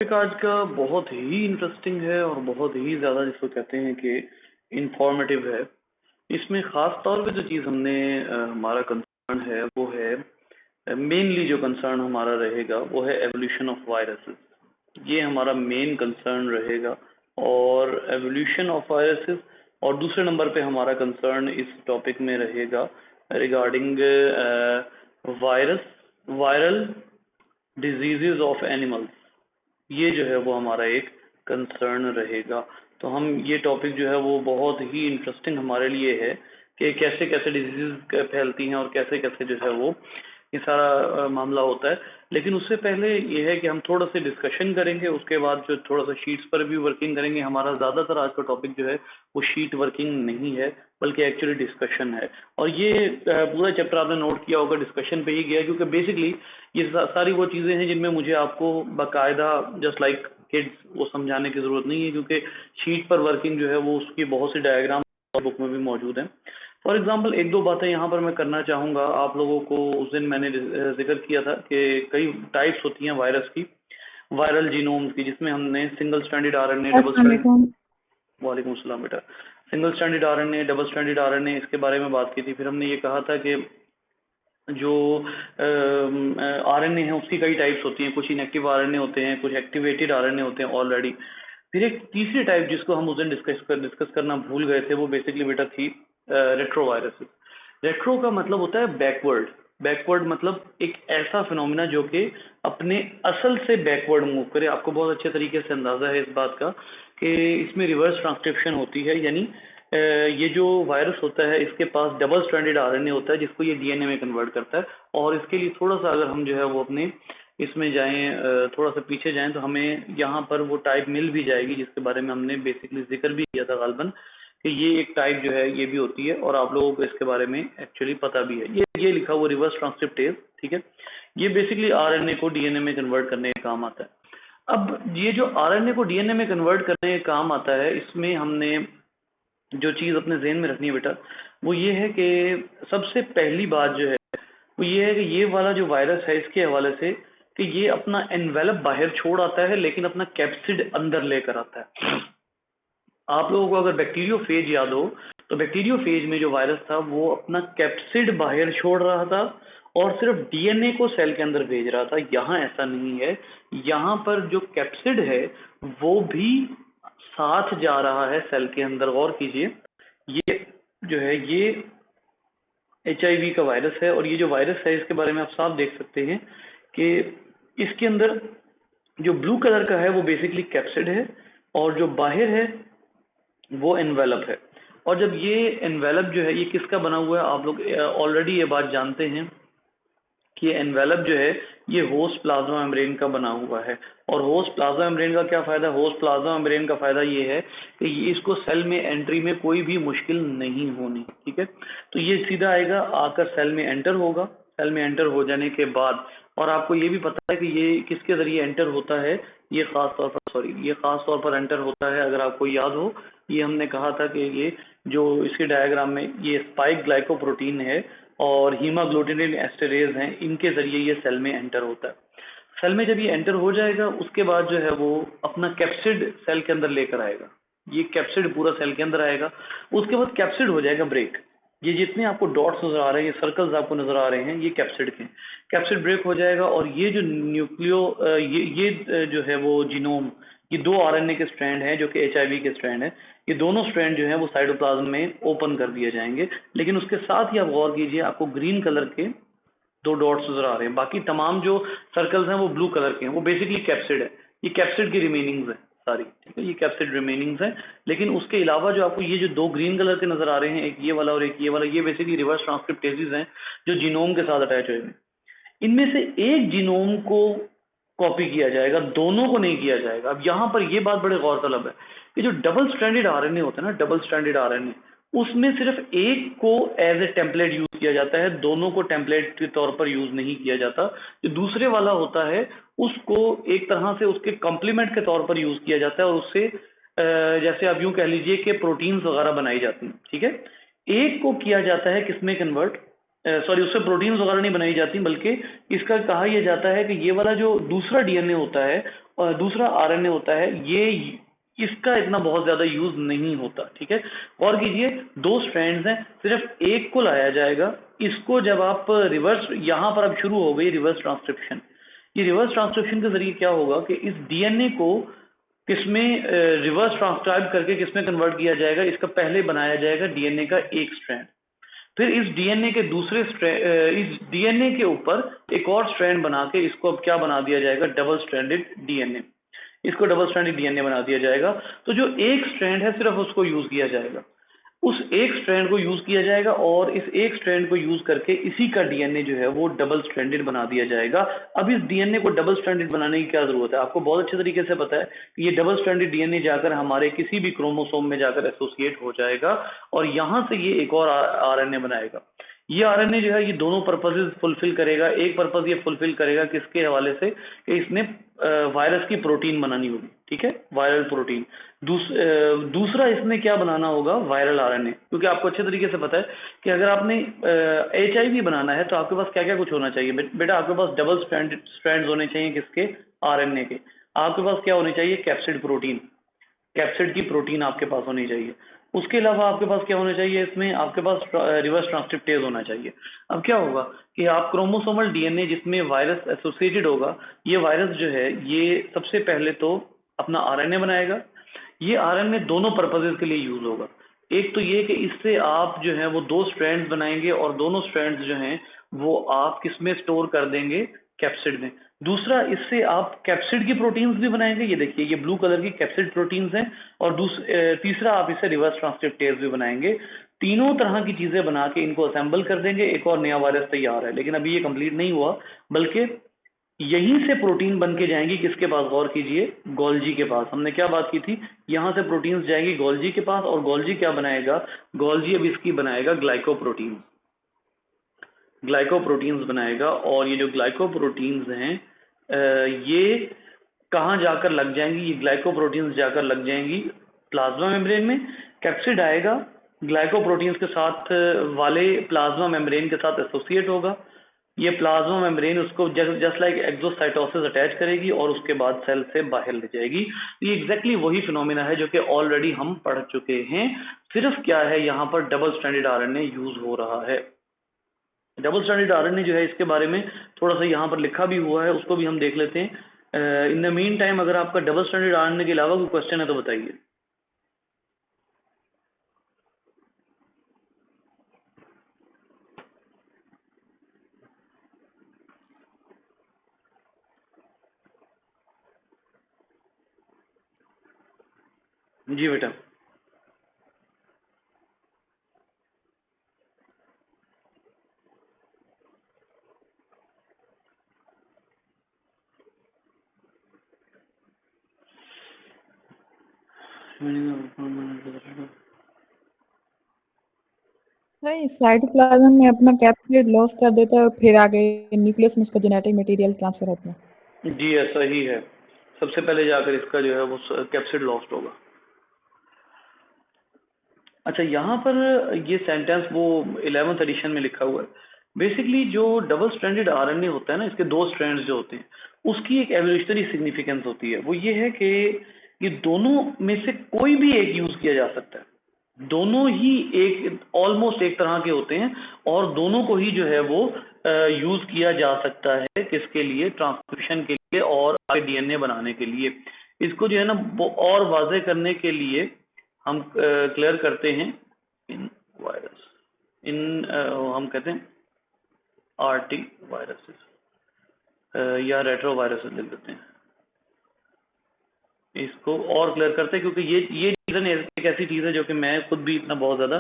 Topic आज का बहुत ही इंटरेस्टिंग है और बहुत ही ज़्यादा जिसको कहते हैं कि इंफॉर्मेटिव है। इसमें ख़ास तौर पे जो चीज़ हमने हमारा कंसर्न है वो है मेनली जो कंसर्न हमारा रहेगा वो है एवोल्यूशन ऑफ वायरसेस। ये हमारा मेन कंसर्न रहेगा और एवोल्यूशन ऑफ वायरसेस। और दूसरे नंबर पे हमारा कंसर्न इस टॉपिक में रहेगा regarding virus viral diseases of animals. ये जो है वो हमारा एक कंसर्न रहेगा। तो हम ये टॉपिक जो है वो बहुत ही इंटरेस्टिंग हमारे लिए है कि कैसे कैसे डिजीज फैलती हैं और कैसे कैसे जो है वो ये सारा मामला होता है। लेकिन उससे पहले ये है कि हम थोड़ा सा डिस्कशन करेंगे, उसके बाद जो थोड़ा सा शीट्स पर भी वर्किंग करेंगे। हमारा ज़्यादातर आज का टॉपिक जो है वो शीट वर्किंग नहीं है बल्कि एक्चुअली डिस्कशन है। और ये पूरा चैप्टर आपने नोट किया होगा डिस्कशन पे ही गया, क्योंकि बेसिकली ये सारी वो चीज़ें हैं जिनमें मुझे आपको बाकायदा जस्ट लाइक किड्स वो समझाने की ज़रूरत नहीं है, क्योंकि शीट पर वर्किंग जो है वो उसकी बहुत सी डायग्राम बुक में भी मौजूद हैं। फॉर एग्जांपल एक दो बातें यहाँ पर मैं करना चाहूँगा आप लोगों को। उस दिन मैंने जिक्र किया था कि कई टाइप्स होती हैं वायरस की, वायरल जीनोम्स की, जिसमें हमने single stranded RNA, double stranded, वालेकुम सलाम बेटा, single stranded RNA, double stranded RNA, इसके बारे में बात की थी। फिर हमने ये कहा था कि जो आरएनए है उसकी कई टाइप्स होती हैं, कुछ इनएक्टिव आरएनए होते हैं, कुछ एक्टिवेटेड आरएनए होते हैं ऑलरेडी। फिर एक तीसरी टाइप जिसको हम उस दिन डिस्कस करना भूल गए थे, वो बेसिकली बेटा थी रेट्रोवायरसेस। रेट्रो का मतलब होता है बैकवर्ड। बैकवर्ड मतलब एक ऐसा फिनोमिना जो कि अपने असल से बैकवर्ड मूव करे। आपको बहुत अच्छे तरीके से अंदाजा है इस बात का कि इसमें रिवर्स ट्रांसक्रिप्शन होती है, यानी ये जो वायरस होता है इसके पास डबल स्ट्रैंडेड आरएनए होता है जिसको ये डीएनए में कन्वर्ट करता है। और इसके लिए थोड़ा सा अगर हम जो है वो अपने इसमें जाएं, थोड़ा सा पीछे जाएं, तो हमें यहाँ पर वो टाइप मिल भी जाएगी जिसके बारे में हमने बेसिकली जिक्र भी किया था गालबन, कि ये एक टाइप जो है ये भी होती है और आप लोगों को इसके बारे में एक्चुअली पता भी है। ये लिखा हुआ रिवर्स ट्रांसक्रिप्टेज, ठीक है। ये बेसिकली आरएनए को डीएनए में कन्वर्ट करने का काम आता है। अब ये जो आरएनए को डीएनए में कन्वर्ट करने का काम आता है, इसमें हमने जो चीज़ अपने ज़हन में रखनी है बेटा वो ये है कि सबसे पहली बात जो है वो ये है कि ये वाला जो वायरस है इसके हवाले से कि ये अपना एनवेलप बाहर छोड़ आता है लेकिन अपना कैप्सिड अंदर लेकर आता है। आप लोगों को अगर बैक्टीरियोफेज याद हो तो बैक्टीरियोफेज में जो वायरस था वो अपना कैप्सिड बाहर छोड़ रहा था और सिर्फ डीएनए को सेल के अंदर भेज रहा था। यहाँ ऐसा नहीं है, यहाँ पर जो कैप्सिड है वो भी साथ जा रहा है सेल के अंदर। गौर कीजिए, ये जो है ये HIV का वायरस है और ये जो वायरस है इसके बारे में आप साफ देख सकते हैं कि इसके अंदर जो ब्लू कलर का है वो बेसिकली कैप्सिड है और जो बाहर है वो एनवेलप है। और जब ये एनवेलप जो है ये किसका बना हुआ है, आप लोग ऑलरेडी ये बात जानते हैं कि एनवेलप जो है ये होस्ट प्लाज्मा मेम्ब्रेन का बना हुआ है। और होस्ट प्लाज्मा मेम्ब्रेन का क्या फायदा, होस्ट प्लाज्मा मेम्ब्रेन का फायदा ये है कि इसको सेल में एंट्री में कोई भी मुश्किल नहीं होनी, ठीक है। तो ये सीधा आएगा, आकर सेल में एंटर होगा। सेल में एंटर हो जाने के बाद, और आपको ये भी पता है कि ये किसके जरिए एंटर होता है, ये खास तौर पर एंटर होता है, अगर आपको याद हो ये हमने कहा था कि ये जो इसके डायग्राम में ये स्पाइक ग्लाइकोप्रोटीन है और हीमाग्लूटिनिन एस्टरेज हैं, इनके जरिए ये सेल में एंटर होता है। सेल में जब ये एंटर हो जाएगा उसके बाद जो है वो अपना कैप्सिड सेल के अंदर लेकर आएगा। ये कैप्सिड पूरा सेल के अंदर आएगा, उसके बाद कैप्सिड हो जाएगा ब्रेक। ये जितने आपको डॉट्स नजर आ रहे हैं, ये सर्कल्स आपको नजर आ रहे हैं, ये कैप्सिड के। कैप्सिड ब्रेक हो जाएगा और ये जो ये जो है वो जीनोम, ये दो आरएनए के स्ट्रैंड हैं जो कि HIV के स्ट्रैंड है, ये दोनों स्ट्रैंड जो है वो साइटोप्लाज्म में ओपन कर दिए जाएंगे। लेकिन उसके साथ ही आप गौर कीजिए, आपको ग्रीन कलर के दो डॉट्स नजर आ रहे हैं, बाकी तमाम जो सर्कल्स हैं वो ब्लू कलर के हैं, वो बेसिकली कैप्सिड है। ये कैप्सिड की रिमेनिंग्स है सारी, ठीक है, ये कैप्सिड रिमेनिंग्स है। लेकिन उसके अलावा जो आपको ये जो दो ग्रीन कलर के नजर आ रहे हैं, एक ये वाला और एक ये वाला, ये बेसिकली रिवर्स ट्रांसक्रिप्टेजेस हैं जो जीनोम के साथ अटैच हुए हैं। इनमें से एक जीनोम को कॉपी किया जाएगा, दोनों को नहीं किया जाएगा। अब यहाँ पर ये बात बड़े गौरतलब है कि जो डबल स्ट्रैंडेड आरएनए होता है ना, डबल स्ट्रैंडेड आरएनए, उसमें सिर्फ एक को एज ए टेम्पलेट यूज किया जाता है, दोनों को टेम्पलेट के तौर पर यूज नहीं किया जाता। जो दूसरे वाला होता है उसको एक तरह से उसके कॉम्प्लीमेंट के तौर पर यूज किया जाता है और उससे जैसे आप यूं कह लीजिए कि प्रोटीन्स वगैरह बनाई जाती हैं, ठीक है। एक को किया जाता है किसमें कन्वर्ट, सॉरी उससे प्रोटीन्स वगैरह नहीं बनाई जाती, बल्कि इसका कहा यह जाता है कि ये वाला जो दूसरा डीएनए होता है और दूसरा आरएनए होता है, ये इसका इतना बहुत ज्यादा यूज नहीं होता, ठीक है। और कीजिए, दो स्ट्रैंड्स हैं, सिर्फ एक को लाया जाएगा, इसको जब आप रिवर्स, यहाँ पर अब शुरू हो गई रिवर्स ट्रांसक्रिप्शन। ये रिवर्स ट्रांसक्रिप्शन के जरिए क्या होगा कि इस डीएनए को किसमें रिवर्स ट्रांसक्राइब करके किसमें कन्वर्ट किया जाएगा, इसका पहले बनाया जाएगा डीएनए का एक स्ट्रैंड, फिर इस डीएनए के दूसरे इस डीएनए के ऊपर एक और स्ट्रैंड बना के इसको अब क्या बना दिया जाएगा, डबल स्ट्रैंडेड डीएनए, इसको डबल स्ट्रैंडेड डीएनए बना दिया जाएगा। तो जो एक स्ट्रैंड है सिर्फ उसको यूज किया जाएगा, उस एक स्ट्रैंड को यूज किया जाएगा, और इस एक स्ट्रैंड को यूज करके इसी का डीएनए जो है वो डबल स्ट्रैंडेड बना दिया जाएगा। अब इस डीएनए को डबल स्ट्रैंडेड बनाने की क्या जरूरत है, आपको बहुत अच्छे तरीके से पता है कि ये डबल स्ट्रैंडेड डीएनए जाकर हमारे किसी भी क्रोमोसोम में जाकर एसोसिएट हो जाएगा, और यहां से ये एक और आरएनए बनाएगा। ये आरएनए जो है ये दोनों पर्पसेस फुलफिल करेगा। एक पर्पस ये फुलफिल करेगा किसके हवाले से, कि इसने वायरस की प्रोटीन बनानी होगी, ठीक है, वायरल प्रोटीन। दूसरा इसने क्या बनाना होगा, वायरल आरएनए, क्योंकि आपको अच्छे तरीके से पता है कि अगर आपने एचआईवी बनाना है तो आपके पास क्या क्या कुछ होना चाहिए बेटा, आपके पास डबल स्ट्रैंड्स होने चाहिए, किसके, आरएनए के। आपके पास क्या होने चाहिए, कैप्सिड प्रोटीन, कैप्सिड की प्रोटीन आपके पास होनी चाहिए। उसके अलावा आपके पास क्या होना चाहिए, इसमें आपके पास रिवर्स ट्रांसक्रिप्टेज होना चाहिए। अब क्या होगा कि आप क्रोमोसोमल डीएनए जिसमें वायरस एसोसिएटेड होगा, ये वायरस जो है ये सबसे पहले तो अपना आरएनए बनाएगा। ये आरएनए दोनों पर्पसेस के लिए यूज होगा। एक तो ये कि इससे आप जो है वो दो स्ट्रैंड्स बनाएंगे, और दोनों स्ट्रैंड्स जो हैं वो आप किसमें स्टोर कर देंगे, कैप्सिड में। दूसरा, इससे आप कैप्सिड की प्रोटीन्स भी बनाएंगे, ये देखिए ये ब्लू कलर की कैप्सिड प्रोटीन्स हैं। और तीसरा, आप इससे रिवर्स ट्रांसक्रिप्टेज भी बनाएंगे। तीनों तरह की चीजें बना के इनको असेंबल कर देंगे, एक और नया वायरस तैयार है। लेकिन अभी ये कंप्लीट नहीं हुआ, बल्कि यहीं से प्रोटीन बन के जाएंगी किसके पास, गौर कीजिए, गोल्जी के पास। हमने क्या बात की थी, यहां से प्रोटीन्स जाएंगी गोल्जी के पास, और गोल्जी क्या बनाएगा, गोल्जी अब इसकी बनाएगा ग्लाइकोप्रोटीन, ग्लाइकोप्रोटीन्स बनाएगा। और ये जो ग्लाइकोप्रोटीन्स हैं ये कहाँ जाकर लग जाएंगी, ये ग्लाइकोप्रोटीन्स जाकर लग जाएंगी प्लाज्मा मेम्ब्रेन में। कैप्सिड आएगा ग्लाइकोप्रोटीन्स के साथ वाले प्लाज्मा मेम्ब्रेन के साथ एसोसिएट होगा। ये प्लाज्मा मेम्ब्रेन उसको जस्ट लाइक एक्सोसाइटोसिस अटैच करेगी, और उसके बाद सेल से बाहर ले जाएगी। ये एग्जैक्टली वही फिनोमिना है जो कि ऑलरेडी हम पढ़ चुके हैं। सिर्फ क्या है, यहाँ पर डबल स्ट्रैंडेड आरएनए यूज हो रहा है। डबल स्ट्रैंडेड आरएनए जो है इसके बारे में थोड़ा सा यहाँ पर लिखा भी हुआ है, उसको भी हम देख लेते हैं। इन द मीन टाइम अगर आपका डबल स्ट्रैंडेड आरएनए के अलावा कोई क्वेश्चन है तो बताइए। जी बेटा। नहीं, साइटोप्लाज्म में अपना कैप्सिड लॉस कर देता है और फिर आगे न्यूक्लियस में उसका जेनेटिक मटेरियल ट्रांसफर होता है। जी ऐसा ही है, सबसे पहले जाकर इसका जो है वो कैप्सिड लॉस्ट होगा। अच्छा, यहाँ पर ये सेंटेंस वो 11th एडिशन में लिखा हुआ है। बेसिकली जो डबल स्ट्रैंडेड आरएनए होता है ना, इसके दो स्ट्रैंड्स जो होते हैं, उसकी एक एवोल्यूशनरी सिग्निफिकेंस होती है। वो ये है कि ये दोनों में से कोई भी एक यूज किया जा सकता है। दोनों ही एक ऑलमोस्ट एक तरह के होते हैं, और दोनों को ही जो है वो यूज किया जा सकता है, किसके लिए, ट्रांसक्रिप्शन के लिए और आगे डीएनए बनाने के लिए। इसको जो है ना वो और वाज़ेह करने के लिए हम क्लियर करते हैं इन वायरस, इन हम कहते हैं आरटी वायरसेस या रेट्रो वायरसेस लिख देते हैं, इसको और क्लियर करते हैं, क्योंकि ये चीज़ें एक ऐसी चीज़ है जो कि मैं खुद भी इतना बहुत ज़्यादा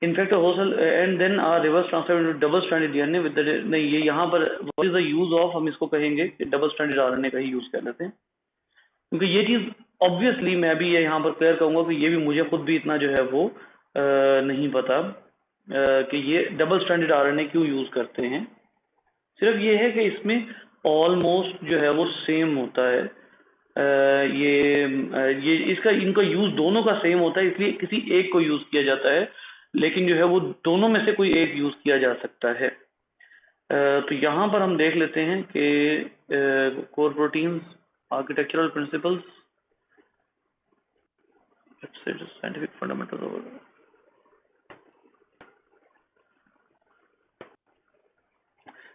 इनफैक्ट होसल and then are reverse transfer double stranded DNA with नहीं, ये यहाँ पर what is the use of, हम इसको कहेंगे कि डबल स्ट्रैंडेड आरएनए का ही यूज कर लेते हैं, क्योंकि ये चीज़ ऑब्वियसली मैं भी ये यहाँ पर क्लियर करूंगा कि ये भी मुझे खुद भी इतना जो है वो नहीं पता कि ये डबल स्ट्रैंडेड आरएनए क्यों यूज करते हैं। सिर्फ ये है कि इसमें ऑलमोस्ट जो है वो सेम होता है। ये इसका इनका यूज दोनों का सेम होता है, इसलिए किसी एक को यूज किया जाता है, लेकिन जो है वो दोनों में से कोई एक यूज किया जा सकता है। तो यहाँ पर हम देख लेते हैं कि core proteins, architectural principles, scientific fundamentals.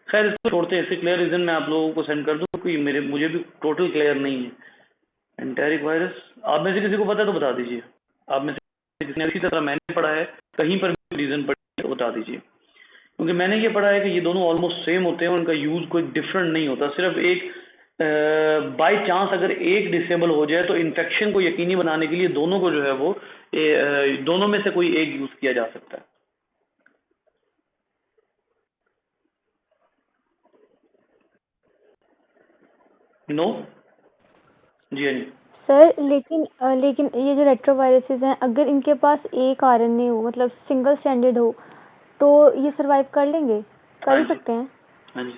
खैर इसको छोड़ते हैं, इससे क्लियर रीजन मैं आप लोगों को सेंड कर दूं क्योंकि मुझे भी टोटल क्लियर नहीं है। एंटेरिक वायरस, आप में से किसी को पता है तो बता दीजिए। आप में से किसी ने इसी तरह मैंने पढ़ा है, कहीं पर भी रीजन पढ़ी है तो बता दीजिए, क्योंकि मैंने ये पढ़ा है कि ये दोनों ऑलमोस्ट सेम होते हैं, उनका यूज कोई डिफरेंट नहीं होता। सिर्फ एक बाय चांस अगर एक डिसेबल हो जाए तो इन्फेक्शन को यकीनी बनाने के लिए दोनों को जो है वो दोनों में से कोई एक यूज किया जा सकता है। नो जी हाँ जी सर लेकिन ये जो रेट्रोवायरसेस हैं, अगर इनके पास एक आरएनए हो, मतलब सिंगल स्ट्रैंडेड हो, तो ये सरवाइव कर लेंगे, कर ही सकते हैं? हाँ जी,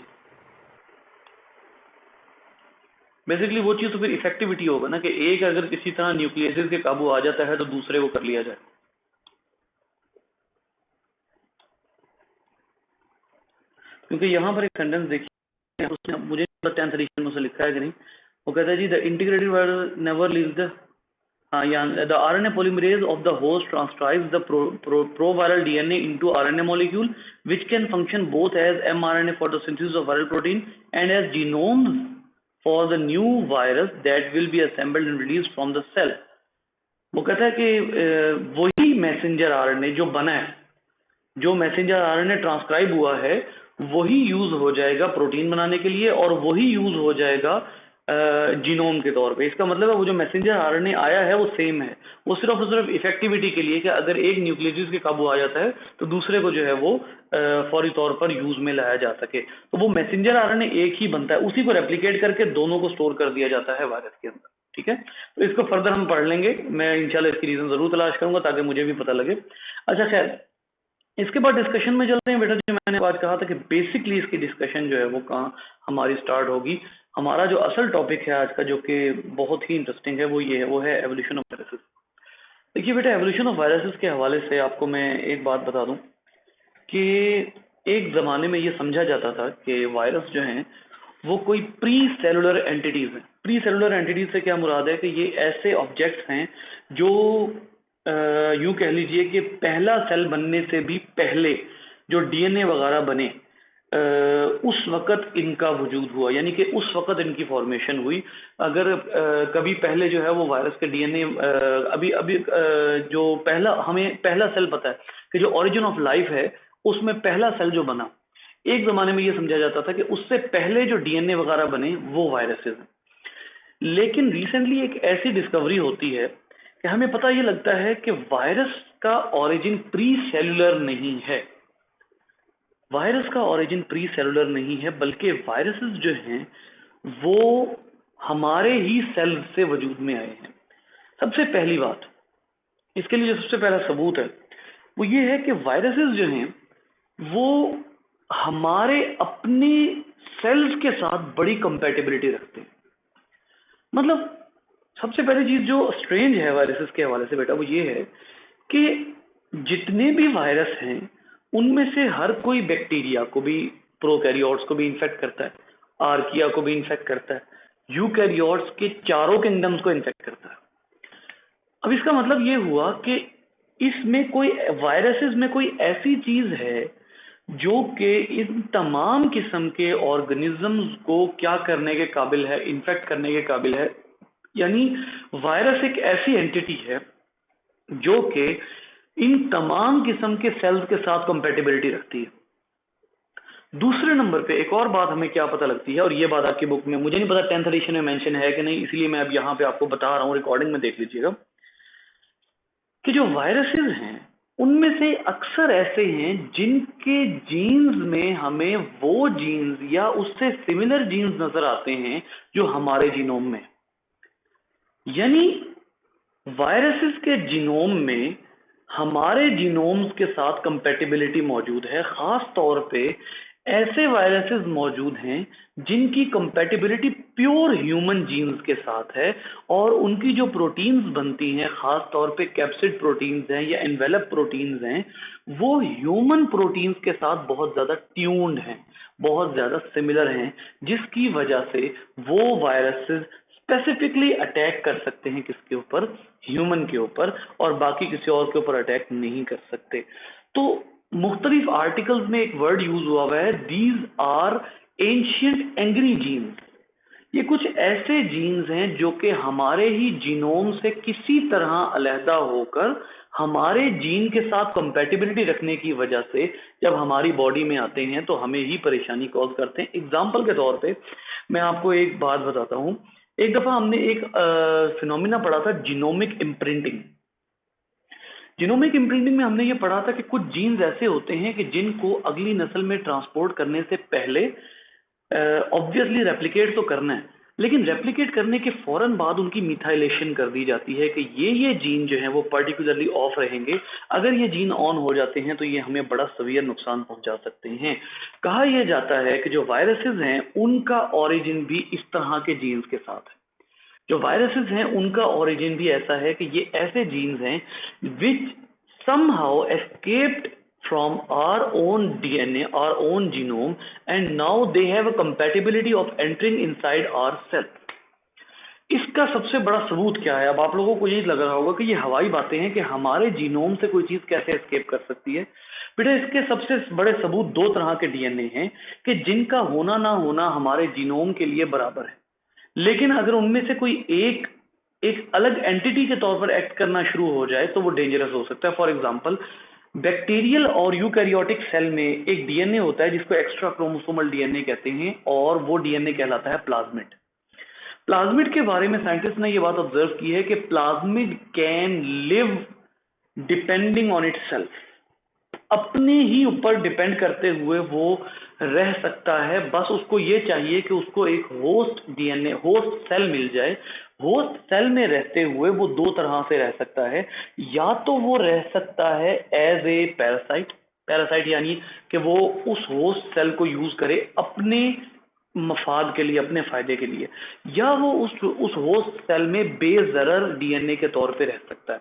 बेसिकली वो चीज तो फिर इफेक्टिविटी होगा ना, कि एक अगर किसी तरह न्यूक्लियस के काबू आ जाता है तो दूसरे को कर लिया जाए। क्योंकि यहाँ पर एक सेंटेंस देखिए, उसने मुझे 10th एडिशन में से लिखा है कि नहीं, वो कहता है जी the integrated virus never leaves the the RNA polymerase of the host transcribes the proviral DNA into RNA molecule, which can function both as mRNA for the synthesis of viral protein and as genomes for the new virus that will be assembled and released from the cell. वो कहता है कि वही messenger RNA जो बना है, जो messenger RNA transcribe हुआ है, वही यूज हो जाएगा प्रोटीन बनाने के लिए और वही यूज हो जाएगा जीनोम के तौर पे। इसका मतलब है वो जो मैसेंजर आरएनए आया है वो सेम है, वो सिर्फ और सिर्फ इफेक्टिविटी के लिए कि अगर एक न्यूक्लियोटाइड के काबू आ जाता है तो दूसरे को जो है वो फौरी तौर पर यूज में लाया जा सके। तो वो मैसेंजर आरएनए एक ही बनता है, उसी को रेप्लिकेट करके दोनों को स्टोर कर दिया जाता है वायरस के अंदर। ठीक है, तो इसको फर्दर हम पढ़ लेंगे, मैं इंशाल्लाह इसकी रीजन जरूर तलाश करूंगा ताकि मुझे भी पता लगे। अच्छा खैर, इसके बाद डिस्कशन में चलते हैं बेटा जी। मैंने आज कहा था कि बेसिकली इसकी डिस्कशन जो है वो कहाँ हमारी स्टार्ट होगी। हमारा जो असल टॉपिक है आज का, जो कि बहुत ही इंटरेस्टिंग है, वो ये है, वो है एवोल्यूशन ऑफ वायरसेस। देखिए बेटा, एवोल्यूशन ऑफ वायरसेस के हवाले से आपको मैं एक बात बता दूं कि एक जमाने में ये समझा जाता था कि वायरस जो हैं वो कोई प्री सेलुलर एंटिटीज हैं। प्री सेलुलर एंटिटीज से क्या मुराद है कि ये ऐसे ऑब्जेक्ट्स हैं जो यूं कह लीजिए कि पहला सेल बनने से भी पहले जो डीएनए वगैरह बने उस वक़्त इनका वजूद हुआ, यानी कि उस वक़्त इनकी फॉर्मेशन हुई। अगर कभी पहले जो है वो वायरस के डीएनए अभी जो हमें पहला सेल पता है कि जो ओरिजिन ऑफ लाइफ है उसमें पहला सेल जो बना, एक ज़माने में ये समझा जाता था कि उससे पहले जो डीएनए वगैरह बने वो वायरसेस हैं। लेकिन रिसेंटली एक ऐसी डिस्कवरी होती है कि हमें पता ये लगता है कि वायरस का ओरिजिन प्री सेलुलर नहीं है। वायरस का ओरिजिन प्री सेलुलर नहीं है, बल्कि वायरसेस जो हैं वो हमारे ही सेल से वजूद में आए हैं। सबसे पहली बात, इसके लिए जो सबसे पहला सबूत है वो ये है कि वायरसेस जो हैं वो हमारे अपने सेल्स के साथ बड़ी कंपैटिबिलिटी रखते हैं। मतलब सबसे पहली चीज जो स्ट्रेंज है वायरसेस के हवाले से बेटा, वो ये है कि जितने भी वायरस हैं उनमें से हर कोई बैक्टीरिया को भी, प्रोकैरियोट्स को भी इन्फेक्ट करता है, आर्किया को भी इन्फेक्ट करता है, यूकैरियोट्स के चारों किंगडम्स को इन्फेक्ट करता है। अब इसका मतलब ये हुआ कि इसमें कोई वायरसेस में कोई ऐसी चीज है जो कि इन तमाम किस्म के ऑर्गेनिजम्स को क्या करने के काबिल है, इन्फेक्ट करने के काबिल है। यानी वायरस एक ऐसी एंटिटी है जो कि इन तमाम किस्म के सेल्स के साथ कंपैटिबिलिटी रखती है। दूसरे नंबर पे एक और बात हमें क्या पता लगती है, और ये बात आपकी बुक में, मुझे नहीं पता 10th एडिशन में मेंशन है कि नहीं, इसलिए मैं अब यहाँ पे आपको बता रहा हूँ, रिकॉर्डिंग में देख लीजिएगा कि जो वायरसेस हैं उनमें से अक्सर ऐसे हैं जिनके जीन्स में हमें वो जीन्स या उससे सिमिलर जीन्स नजर आते हैं जो हमारे जीनोम में। यानी वायरसेस के जीनोम में हमारे जीनोम्स के साथ कंपैटिबिलिटी मौजूद है। खास तौर पे ऐसे वायरसेस मौजूद हैं जिनकी कंपैटिबिलिटी प्योर ह्यूमन जीन्स के साथ है और उनकी जो प्रोटीन्स बनती हैं, खास तौर पे कैप्सिड प्रोटीन्स हैं या एनवेलप प्रोटीन्स हैं, वो ह्यूमन प्रोटीन्स के साथ बहुत ज्यादा ट्यून्ड हैं, बहुत ज्यादा सिमिलर हैं, जिसकी वजह से वो वायरसेस स्पेसिफिकली अटैक कर सकते हैं किसके ऊपर, ह्यूमन के ऊपर, और बाकी किसी और के ऊपर अटैक नहीं कर सकते। तो मुख्तलिफ आर्टिकल्स में एक वर्ड यूज हुआ है, these are ancient angry genes. ये कुछ ऐसे जीन्स हैं जो कि हमारे ही जीनोम से किसी तरह अलहदा होकर हमारे जीन के साथ कंपैटिबिलिटी रखने की वजह से जब हमारी बॉडी में आते हैं तो हमें ही परेशानी कॉज करते हैं। एग्जाम्पल के तौर पे मैं आपको एक बात बताता हूँ। एक दफा हमने एक फिनोमिना पढ़ा था, जीनोमिक इम्प्रिंटिंग। जीनोमिक इम्प्रिंटिंग में हमने ये पढ़ा था कि कुछ जीन्स ऐसे होते हैं कि जिनको अगली नस्ल में ट्रांसपोर्ट करने से पहले ऑब्वियसली रेप्लिकेट तो करना है, लेकिन रेप्लिकेट करने के फौरन बाद उनकी मिथाइलेशन कर दी जाती है कि ये जीन जो है वो पर्टिकुलरली ऑफ रहेंगे। अगर ये जीन ऑन हो जाते हैं तो ये हमें बड़ा सवियर नुकसान पहुंचा सकते हैं। कहा यह जाता है कि जो वायरसेस हैं उनका ओरिजिन भी इस तरह के जीन्स के साथ है। जो वायरसेस हैं उनका ओरिजिन भी ऐसा है कि ये ऐसे जीन्स हैं विच somehow escaped from our own DNA, our own genome, and now they have a compatibility of entering inside our cell. इसका सबसे बड़ा सबूत क्या है? अब आप लोगों को यही लग रहा होगा कि ये हवाई बातें हैं कि हमारे जीनोम से कोई चीज कैसे एस्केप कर सकती है। बेटा, इसके सबसे बड़े सबूत दो तरह के डीएनए हैं कि जिनका होना ना होना हमारे जीनोम के लिए बराबर है, लेकिन अगर उनमें से कोई एक अलग एंटिटी के तौर पर एक्ट करना शुरू हो जाए तो वो डेंजरस हो सकता है। फॉर एग्जांपल, बैक्टीरियल और यूकैरियोटिक सेल में एक डीएनए होता है जिसको एक्स्ट्रा क्रोमोसोमल डीएनए कहते हैं, और वो डीएनए कहलाता है प्लाज्मिड। प्लाज्मिड के बारे में साइंटिस्ट ने ये बात ऑब्जर्व की है कि plasmid can live depending on itself, अपने ही ऊपर डिपेंड करते हुए वो रह सकता है। बस उसको ये चाहिए कि उसको एक होस्ट डीएनए, होस्ट सेल मिल जाए। होस्ट सेल में रहते हुए वो दो तरह से रह सकता है, या तो वो रह सकता है एज ए पैरासाइट यानी कि वो उस होस्ट सेल को यूज करे अपने मफाद के लिए, अपने फायदे के लिए, या वो उस होस्ट सेल में बेजरर डीएनए के तौर पे रह सकता है।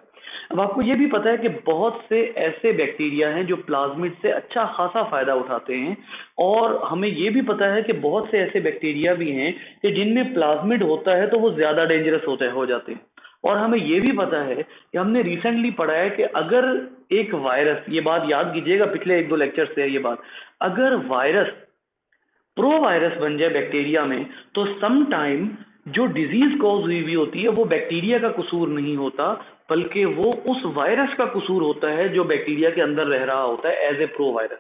अब आपको ये भी पता है कि बहुत से ऐसे बैक्टीरिया हैं जो प्लाज्मिड से अच्छा खासा फायदा उठाते हैं, और हमें ये भी पता है कि बहुत से ऐसे बैक्टीरिया भी हैं कि जिनमें प्लाज्मिड होता है तो वो ज्यादा डेंजरस हो जाते हैं। और हमें ये भी पता है कि हमने रिसेंटली पढ़ा है कि अगर एक वायरस, ये बात याद कीजिएगा पिछले एक दो लेक्चर से है ये बात, अगर वायरस प्रो वायरस बन जाए बैक्टीरिया में तो सम टाइम जो डिजीज कॉज हुई होती है वो बैक्टीरिया का कसूर नहीं होता, बल्कि वो उस वायरस का कसूर होता है जो बैक्टीरिया के अंदर रह रहा होता है एज ए प्रो वायरस।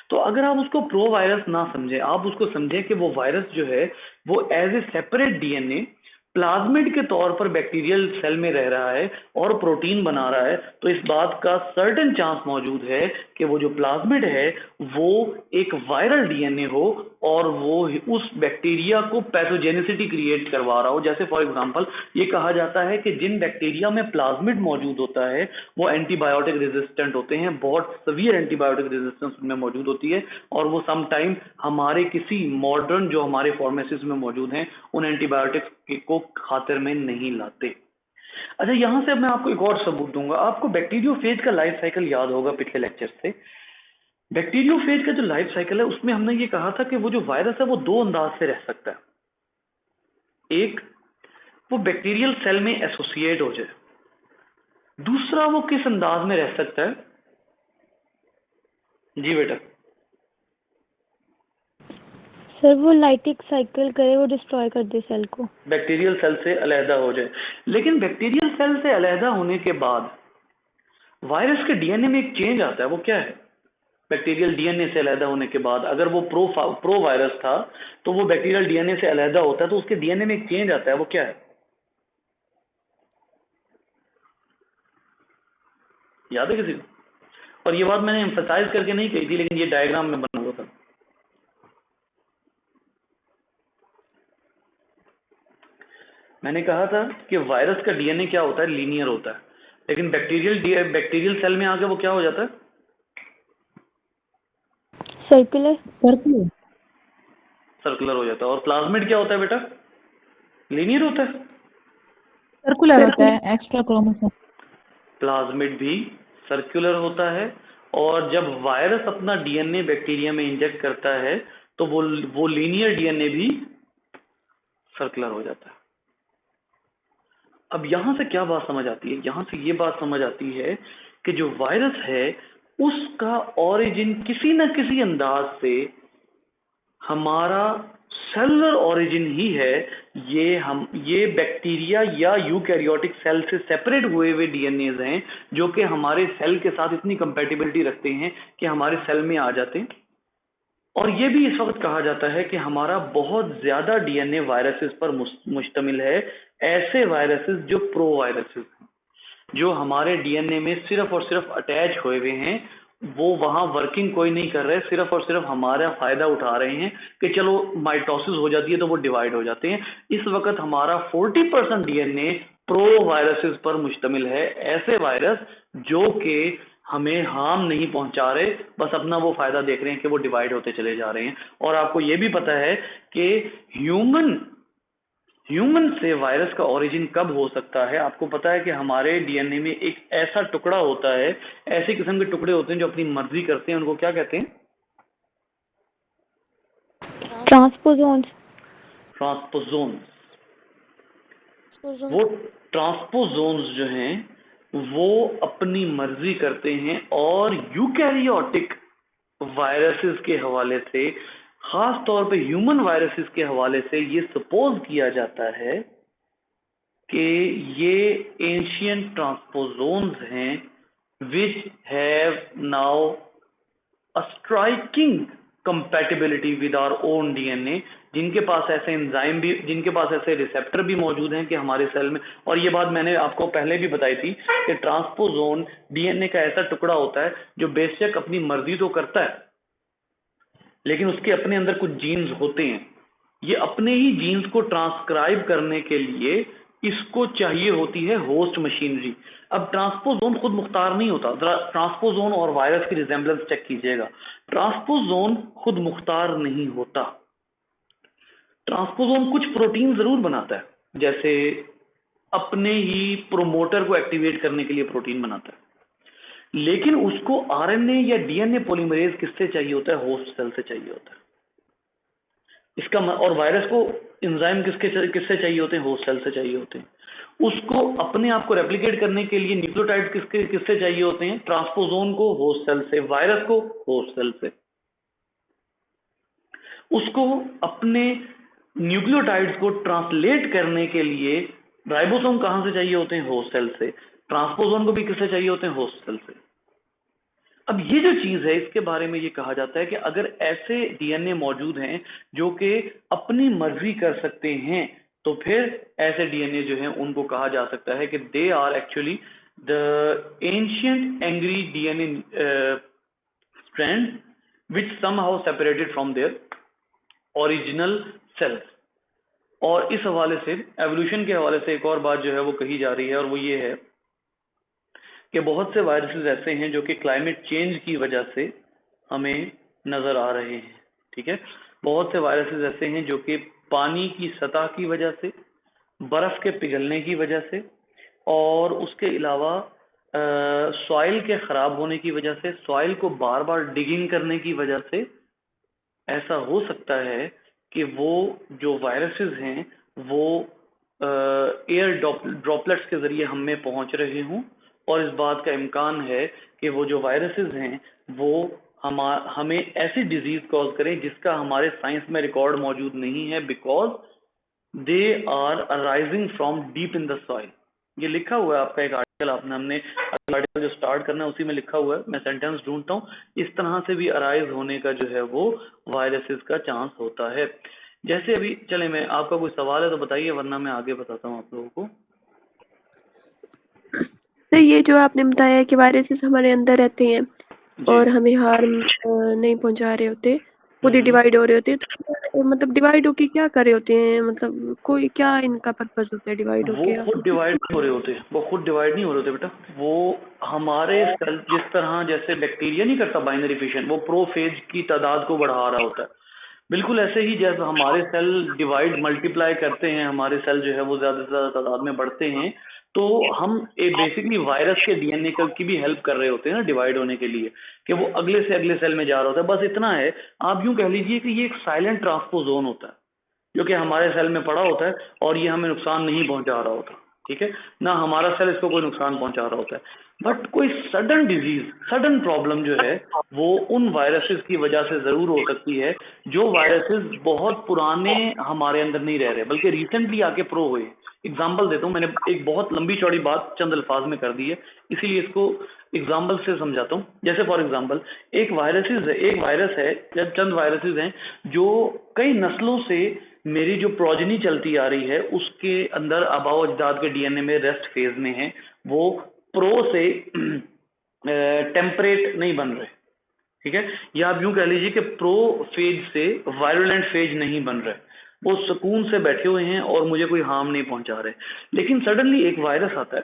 तो अगर आप उसको प्रो वायरस ना समझें, आप उसको समझें कि वो वायरस जो है वो as a separate DNA plasmid के तौर पर बैक्टीरियल सेल में रह रहा है और प्रोटीन बना रहा है, तो इस बात का सर्टेन चांस मौजूद है कि वो जो प्लाज्मिड है वो एक वायरल डीएनए हो और वो उस बैक्टीरिया को पैथोजेनिसिटी क्रिएट करवा रहा हो। जैसे फॉर एग्जांपल ये कहा जाता है कि जिन बैक्टीरिया में प्लाज्मिड मौजूद होता है वो एंटीबायोटिक रेजिस्टेंट होते हैं, बहुत सवियर एंटीबायोटिक रेजिस्टेंस उनमें मौजूद होती है, और वो सम टाइम हमारे किसी मॉडर्न जो हमारे फार्मेसीज में मौजूद हैं उन एंटीबायोटिक्स को खातिर में नहीं लाते। अच्छा, यहां से अब मैं आपको एक और सबूत दूंगा। आपको बैक्टीरियोफेज का लाइफ साइकिल याद होगा पिछले लेक्चर से। बैक्टीरियोफेज का जो लाइफ साइकिल है उसमें हमने ये कहा था कि वो जो वायरस है वो दो अंदाज से रह सकता है। एक, वो बैक्टीरियल सेल में एसोसिएट हो जाए, दूसरा वो किस अंदाज में रह सकता है? जी बेटा। सर वो लाइटिक साइकिल करे, वो डिस्ट्रॉय कर दे सेल को, बैक्टीरियल सेल से अलहदा हो जाए। लेकिन बैक्टीरियल सेल से अलहदा होने के बाद वायरस के डीएनए में एक चेंज आता है, वो क्या है? बैक्टीरियल डीएनए से अलहदा होने के बाद अगर वो प्रो वायरस था तो वो बैक्टीरियल डीएनए से अलहदा होता है तो उसके डीएनए में एक चेंज आता है, वो क्या है? याद है किसी को? और ये बात मैंने एम्फसाइज करके नहीं कही थी, लेकिन ये डायग्राम में बना हुआ था। मैंने कहा था कि वायरस का डीएनए क्या होता है? लीनियर होता है, लेकिन बैक्टीरियल सेल में आके वो क्या हो जाता है? सर्कुलर हो जाता है। और प्लाज्मिड क्या होता है बेटा? लीनियर होता है, सर्कुलर होता है, एक्स्ट्रा क्रोमोसोम। प्लाज्मिड भी सर्कुलर होता है। और जब वायरस अपना डीएनए बैक्टीरिया में इंजेक्ट करता है तो वो लीनियर डीएनए भी सर्कुलर हो जाता है। अब यहां से क्या बात समझ आती है? यहां से ये बात समझ आती है कि जो वायरस है उसका ओरिजिन किसी न किसी अंदाज से हमारा सेलुलर ओरिजिन ही है। ये बैक्टीरिया या यूकैरियोटिक सेल से सेपरेट हुए डीएनए हैं जो कि हमारे सेल के साथ इतनी कंपैटिबिलिटी रखते हैं कि हमारे सेल में आ जाते हैं। और ये भी इस वक्त कहा जाता है कि हमारा बहुत ज्यादा डीएनए वायरसेस पर मुश्तमिल है, ऐसे वायरसेस जो प्रो वायरसेस हैं, जो हमारे डीएनए में सिर्फ और सिर्फ अटैच हुए हुए हैं, वो वहां वर्किंग कोई नहीं कर रहे, सिर्फ और सिर्फ हमारा फायदा उठा रहे हैं कि चलो माइटोसिस हो जाती है तो वो डिवाइड हो जाते हैं। इस वक्त हमारा 40% डीएनए प्रो वायरसेस पर मुश्तमिल है, ऐसे वायरस जो कि हमें हार्म नहीं पहुंचा रहे, बस अपना वो फायदा देख रहे हैं कि वो डिवाइड होते चले जा रहे हैं। और आपको ये भी पता है कि ह्यूमन से वायरस का ओरिजिन कब हो सकता है? आपको पता है कि हमारे डीएनए में एक ऐसा टुकड़ा होता है, ऐसे किस्म के टुकड़े होते हैं जो अपनी मर्जी करते हैं, उनको क्या कहते हैं? ट्रांसपोजोन्स। वो ट्रांसपोजोन्स जो हैं वो अपनी मर्जी करते हैं और यूकैरियोटिक वायरसेस के हवाले से, खास तौर पे ह्यूमन वायरसेस के हवाले से ये सपोज किया जाता है कि ये एंशिएंट ट्रांसपोजोन्स हैं which have now a striking compatibility with our own DNA, जिनके पास ऐसे एंजाइम भी, जिनके पास ऐसे रिसेप्टर भी मौजूद हैं कि हमारे सेल में। और ये बात मैंने आपको पहले भी बताई थी कि ट्रांसपोजोन डीएनए का ऐसा टुकड़ा होता है जो बेशक अपनी मर्जी तो करता है, लेकिन उसके अपने अंदर कुछ जीन्स होते हैं। ये अपने ही जीन्स को ट्रांसक्राइब करने के लिए इसको चाहिए होती है होस्ट मशीनरी। अब ट्रांसपोजोन खुद मुख्तार नहीं होता। ट्रांसपोजोन और वायरस की रिजेंबलेंस चेक कीजिएगा। ट्रांसपोजोन खुद मुख्तार नहीं होता। ट्रांसपोजोन कुछ प्रोटीन जरूर बनाता है, जैसे अपने ही प्रोमोटर को एक्टिवेट करने के लिए प्रोटीन बनाता है, लेकिन उसको आरएनए या डीएनए पॉलीमरेज किससे चाहिए होता है? होस्ट सेल से चाहिए होता है इसका। और वायरस को एंजाइम किससे चाहिए होते हैं? होस्ट सेल से चाहिए होते हैं। उसको अपने आप को रेप्लिकेट करने के लिए न्यूक्लियोटाइड किससे चाहिए होते हैं? ट्रांसपोजोन को होस्ट सेल से, वायरस को होस्ट सेल से। उसको अपने न्यूक्लियोटाइड्स को ट्रांसलेट करने के लिए राइबोसोम कहां से चाहिए होते हैं? होस्ट सेल से। ट्रांसपोजोन को भी किससे चाहिए होते हैं? होस्ट सेल से। अब ये जो चीज है इसके बारे में ये कहा जाता है कि अगर ऐसे डीएनए मौजूद हैं जो कि अपनी मर्जी कर सकते हैं, तो फिर ऐसे डीएनए जो हैं उनको कहा जा सकता है कि they are actually the ancient angry DNA strand which somehow separated from their original cells. और इस हवाले से, एवोल्यूशन के हवाले से एक और बात जो है वो कही जा रही है, और वो ये है कि बहुत से वायरसेस ऐसे हैं जो कि क्लाइमेट चेंज की वजह से हमें नजर आ रहे हैं। ठीक है, बहुत से वायरसेस ऐसे हैं जो कि पानी की सतह की वजह से, बर्फ के पिघलने की वजह से, और उसके अलावा सॉइल के खराब होने की वजह से, सॉइल को बार बार डिगिंग करने की वजह से ऐसा हो सकता है कि वो जो वायरसेस हैं वो एयर ड्रॉपलेट्स के जरिए हम में पहुंच रहे हों, और इस बात का इम्कान है कि वो जो वायरसेस हैं वो हमें ऐसी डिजीज कॉज करें जिसका हमारे साइंस में रिकॉर्ड मौजूद नहीं है, because they are arising from deep in the soil. ये लिखा हुआ है आपका एक आर्टिकल, हमने आर्टिकल जो स्टार्ट करना है उसी में लिखा हुआ है, मैं सेंटेंस ढूंढता हूँ। इस तरह से भी अराइज होने का जो है वो वायरसेस का चांस होता है। जैसे अभी चले, मैं आपका कोई सवाल है तो बताइए, वरना मैं आगे बताता हूँ आप लोगों को। तो ये जो आपने बताया कि वायरसेस हमारे अंदर रहते हैं और हमें हार्म नहीं पहुंचा रहे होते, खुद ही डिवाइड हो रहे होते हैं, तो मतलब डिवाइड होके क्या कर रहे होते हैं? मतलब कोई क्या इनका पर्पस होता है डिवाइड होके? वो खुद डिवाइड नहीं हो रहे होते, वो खुद डिवाइड नहीं हो रहे होते बेटा। वो हमारे सेल, जिस तरह जैसे बैक्टीरिया नहीं करता बाइनरी फिशन, वो प्रोफेज की तादाद को बढ़ा रहा होता है, बिल्कुल ऐसे ही जैसे हमारे सेल डिवाइड मल्टीप्लाई करते हैं, हमारे सेल जो है वो ज्यादा से ज्यादा तादाद में बढ़ते हैं, तो हम बेसिकली वायरस के डीएनए की भी हेल्प कर रहे होते हैं ना डिवाइड होने के लिए, कि वो अगले से अगले सेल में जा रहा होता है। बस इतना है, आप यूं कह लीजिए कि ये एक साइलेंट ट्रांसपोजोन होता है जो कि हमारे सेल में पड़ा होता है और ये हमें नुकसान नहीं पहुंचा रहा होता, ठीक है ना, हमारा सेल इसको कोई नुकसान पहुंचा रहा होता है। बट कोई सडन डिजीज, सडन प्रॉब्लम जो है वो उन वायरसेस की वजह से जरूर हो सकती है, जो वायरसेस बहुत पुराने हमारे अंदर नहीं रह रहे बल्कि रिसेंटली आके प्रो हुए। एग्जाम्पल देता हूँ, मैंने एक बहुत लंबी चौड़ी बात चंद अल्फाज में कर दी है, इसीलिए इसको एग्जाम्पल से समझाता हूँ। जैसे फॉर एग्जाम्पल एक वायरस है या चंद वायरसेस हैं जो कई नस्लों से मेरी जो प्रोजनी चलती आ रही है उसके अंदर आबाओ अजदाद के डीएनए में रेस्ट फेज में है, वो प्रो से टेम्परेट नहीं बन रहे, ठीक है, या आप यूं कह लीजिए कि प्रो फेज से वायरुलेंट फेज नहीं बन रहे, वो सुकून से बैठे हुए हैं और मुझे कोई हार्म नहीं पहुंचा रहे। लेकिन सडनली एक वायरस आता है,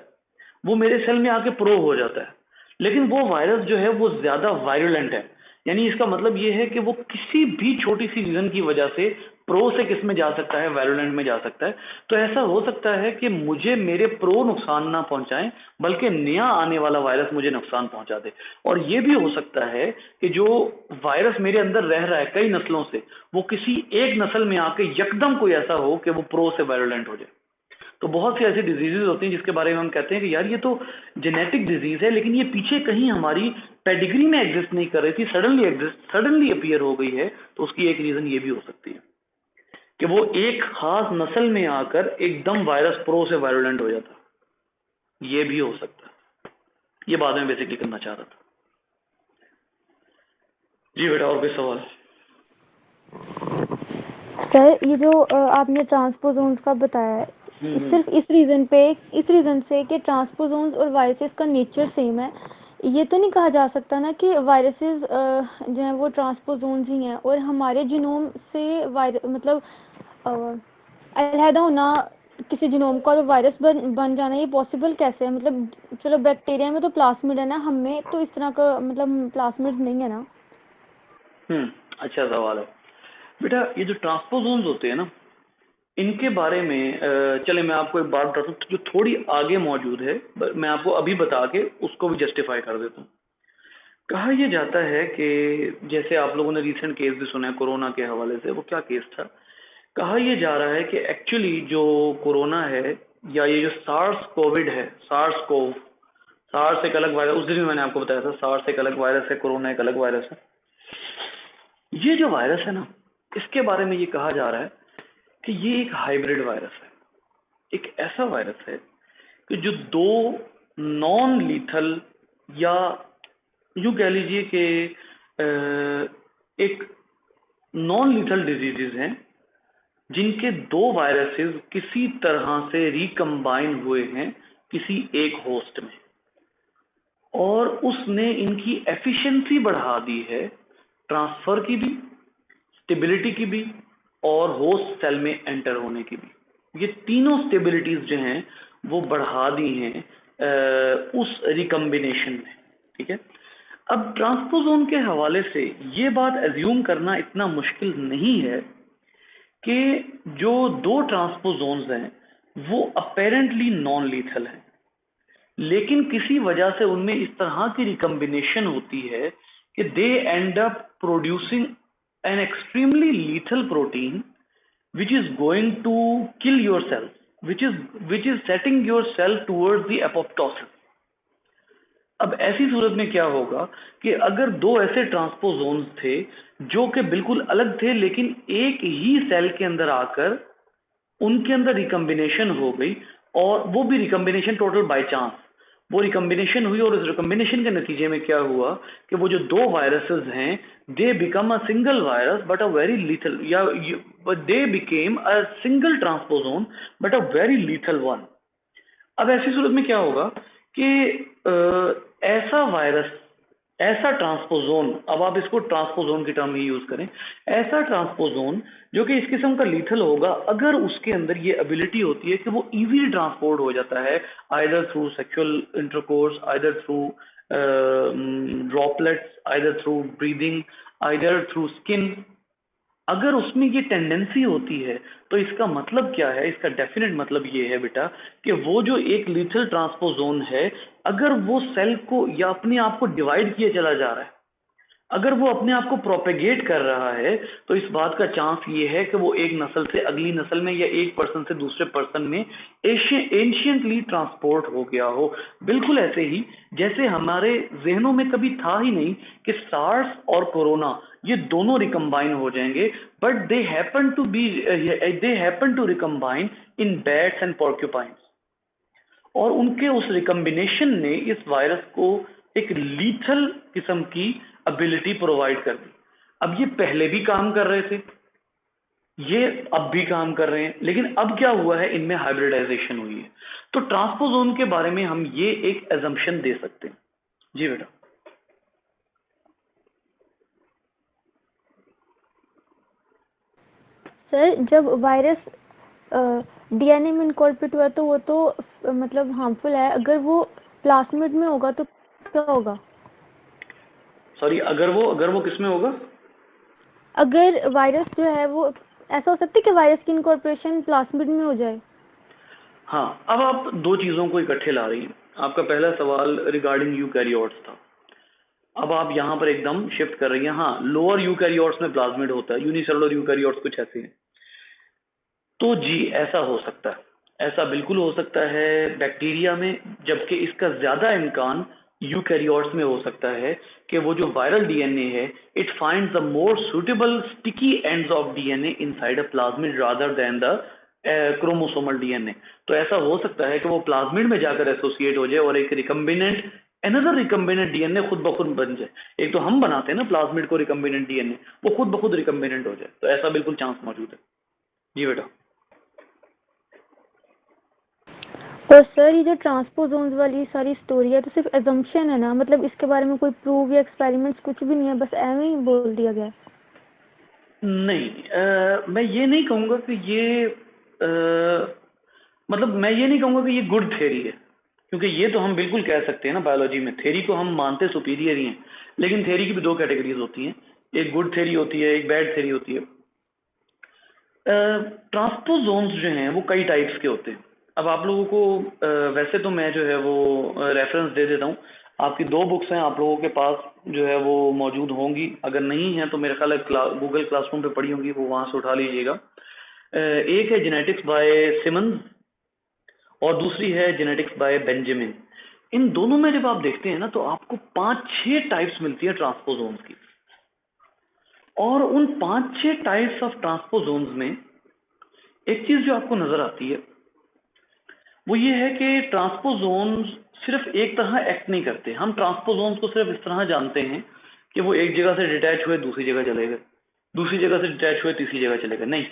वो मेरे सेल में आके प्रो हो जाता है, लेकिन वो वायरस जो है वो ज्यादा वायरुलेंट है, यानी इसका मतलब ये है कि वो किसी भी छोटी सी रीजन की वजह से प्रो से किस में जा सकता है, वायरुलेंट में जा सकता है। तो ऐसा हो सकता है कि मुझे मेरे प्रो नुकसान ना पहुंचाएं बल्कि नया आने वाला वायरस मुझे नुकसान पहुंचा दे। और ये भी हो सकता है कि जो वायरस मेरे अंदर रह रहा है कई नस्लों से, वो किसी एक नस्ल में आके यकदम कोई ऐसा हो कि वो प्रो से वायरुलेंट हो जाए। तो बहुत सी ऐसी डिजीजेज होती हैं जिसके बारे में हम कहते हैं कि यार ये तो जेनेटिक डिजीज है, लेकिन ये पीछे कहीं हमारी पेडिग्री में एग्जिस्ट नहीं कर रही थी, सडनली अपीयर हो गई है। तो उसकी एक रीजन ये भी हो सकती है कि वो एक खास नस्ल में आकर एकदम वायरस प्रो से वायरुलेंट हो जाता, ये भी हो सकता है। ये बात में बेसिकली करना चाह रहा था। जी बेटा, और कोई सवाल? सर ये जो आपने ट्रांसपोजोन्स का बताया है, सिर्फ इस रीजन से कि ट्रांसपोजोन्स और वायरसेस का नेचर सेम है, ये तो नहीं कहा जा सकता ना कि वायरसेस जो हैं वो ट्रांसपोजोन्स ही हैं और हमारे जीनोम से मतलब अलहदा होना किसी जीनोम का और वायरस बन जाना, ये पॉसिबल कैसे है? मतलब चलो बैक्टीरिया में तो प्लास्मिड है ना, हमें तो इस तरह का मतलब प्लास्मिड नहीं है ना। अच्छा सवाल है बेटा। ये जो ट्रांसपोजोन्स होते हैं ना, इनके बारे में चले मैं आपको एक बात बताता हूँ जो थोड़ी आगे मौजूद है, मैं आपको अभी बता के उसको भी जस्टिफाई कर देता हूँ। कहा यह जाता है कि जैसे आप लोगों ने रिसेंट केस भी सुना है कोरोना के हवाले से, वो क्या केस था, कहा यह जा रहा है कि एक्चुअली जो कोरोना है या ये जो सार्स कोविड है, सार्स एक अलग वायरस, उस दिन भी मैंने आपको बताया था, सार्स एक अलग वायरस है, कोरोना एक अलग वायरस है। ये जो वायरस है ना, इसके बारे में ये कहा जा रहा है कि ये एक हाइब्रिड वायरस है, एक ऐसा वायरस है कि जो दो नॉन लीथल या यूं कह लीजिए कि एक नॉन लीथल डिजीजेज हैं जिनके दो वायरसेस किसी तरह से रिकम्बाइन हुए हैं किसी एक होस्ट में, और उसने इनकी एफिशिएंसी बढ़ा दी है, ट्रांसफर की भी, स्टेबिलिटी की भी, और होस्ट सेल में एंटर होने की भी। ये तीनों स्टेबिलिटीज जो हैं वो बढ़ा दी हैं उस रिकम्बिनेशन में, ठीक है। अब ट्रांसपोजोन के हवाले से ये बात एज्यूम करना इतना मुश्किल नहीं है कि जो दो ट्रांसपोजोन्स हैं वो अपेरेंटली नॉन लीथल हैं, लेकिन किसी वजह से उनमें इस तरह की रिकम्बिनेशन होती है कि they end up producing an extremely lethal protein which is going to kill your cell, which is setting your cell towards the apoptosis. अब ऐसी सूरत में क्या होगा कि अगर दो ऐसे ट्रांसपोजोन्स थे जो कि बिल्कुल अलग थे लेकिन एक ही सेल के अंदर आकर उनके अंदर रिकम्बिनेशन हो गई, और वो भी रिकम्बिनेशन टोटल बाय चांस वो रिकम्बिनेशन हुई, और इस रिकम्बिनेशन के नतीजे में क्या हुआ कि वो जो दो वायरसेस हैं they become a single virus but a very lethal, या they became a single transposon but a very lethal one. अब ऐसी सूरत में क्या होगा कि ऐसा वायरस, ऐसा ट्रांसपोजोन, अब आप इसको ट्रांसपोजोन की टर्म ही यूज करें, ऐसा ट्रांसपोजोन जो कि इस किस्म का लीथल होगा, अगर उसके अंदर ये एबिलिटी होती है कि वो इजीली ट्रांसपोर्ट हो जाता है either through sexual intercourse, either through droplets, either through breathing, either through skin, अगर उसमें ये टेंडेंसी होती है तो इसका मतलब क्या है, इसका डेफिनेट मतलब ये है बेटा कि वो जो एक लीथल ट्रांसपोजोन है, अगर वो सेल को या अपने आप को डिवाइड किए चला जा रहा है, अगर वो अपने आप को प्रोपेगेट कर रहा है, तो इस बात का चांस ये है कि वो एक नस्ल से अगली नस्ल में या एक पर्सन से दूसरे पर्सन में एंशियंटली ट्रांसपोर्ट हो गया हो। बिल्कुल ऐसे ही जैसे हमारे जहनों में कभी था ही नहीं कि सार्स और कोरोना ये दोनों रिकम्बाइन हो जाएंगे, but they happen to recombine in bats and porcupines, और उनके उस रिकम्बिनेशन ने इस वायरस को एक लीथल किस्म की एबिलिटी प्रोवाइड कर दी। अब ये पहले भी काम कर रहे थे, ये अब भी काम कर रहे हैं, लेकिन अब क्या हुआ है, इनमें हाइब्रिडाइजेशन हुई है। तो ट्रांसपोजोन के बारे में हम ये एक एजम्पशन दे सकते हैं। जी बेटा। सर जब वायरस डीएनए में इनकॉर्पोरेट हुआ तो वो तो मतलब हार्मफुल है, अगर वो प्लाज्मिड में होगा तो क्या होगा? सॉरी, अगर वो किस में होगा? अगर वायरस जो है वो, ऐसा हो सकता है कि वायरस की इनकॉर्पोरेशन प्लाज्मिड में हो जाए? हाँ, अब आप दो चीजों को इकट्ठे ला रही हैं। आपका पहला सवाल रिगार्डिंग यूकैरियोट्स था, अब आप यहाँ पर एकदम शिफ्ट कर रही हैं। हाँ, लोअर यूकैरियोट्स में प्लाज्मिड होता है, यूनिसेलुलर यूकैरियोट्स कुछ ऐसे हैं। तो जी ऐसा हो सकता है, ऐसा बिल्कुल हो सकता है बैक्टीरिया में, जबकि इसका ज्यादा इम्कान यूकैरियोट्स में हो सकता है कि वो जो वायरल डीएनए है, it finds the more suitable sticky ends of DNA inside a plasmid rather than the chromosomal DNA. तो ऐसा हो सकता है कि वो प्लाज्मिड में जाकर एसोसिएट हो जाए और एक रिकम्बिनेंट एनदर रिकम्बिनेंट डीएनए खुद ब खुद बन जाए। एक तो हम बनाते हैं ना प्लाज्मिड को रिकम्बिनेंट डीएनए, वो खुद ब खुद रिकम्बिनेंट हो जाए, तो ऐसा बिल्कुल चांस मौजूद है। जी बेटा। और सर ये जो ट्रांसपोजोन्स वाली सारी स्टोरी है तो सिर्फ एजम्पशन है ना, मतलब इसके बारे में कोई प्रूव या एक्सपेरिमेंट्स कुछ भी नहीं है, बस ऐਵੇਂ ही बोल दिया गया है? नहीं, मैं ये नहीं कहूँगा कि ये मतलब मैं ये नहीं कहूँगा कि ये गुड थ्योरी है, क्योंकि ये तो हम बिल्कुल कह सकते हैं ना, बायोलॉजी में थ्योरी को हम मानते सुपीरियर ही हैं, लेकिन थ्योरी की भी दो कैटेगरीज होती हैं, एक गुड थ्योरी होती है, एक बैड थ्योरी होती है। ट्रांसपोजोन्स जो हैं वो कई टाइप्स के होते हैं। अब आप लोगों को वैसे तो मैं जो है वो रेफरेंस दे देता हूँ, आपकी दो बुक्स हैं आप लोगों के पास जो है वो मौजूद होंगी, अगर नहीं है तो मेरे ख्याल है गूगल क्लासरूम पे पड़ी होंगी, वो वहाँ से उठा लीजिएगा। एक है जेनेटिक्स बाय सिमंस और दूसरी है जेनेटिक्स बाय बेंजामिन। इन दोनों में जब आप देखते हैं ना तो आपको 5-6 टाइप्स मिलती है ट्रांसपोजोन्स की, और उन 5-6 टाइप्स ऑफ ट्रांसपोजोन्स में एक चीज जो आपको नजर आती है वो ये है कि ट्रांसपोजोन्स सिर्फ एक तरह एक्ट नहीं करते। हम ट्रांसपोजोन्स को सिर्फ इस तरह जानते हैं कि वो एक जगह से डिटैच हुए दूसरी जगह चले गए, दूसरी जगह से डिटैच हुए तीसरी जगह चले गए। नहीं,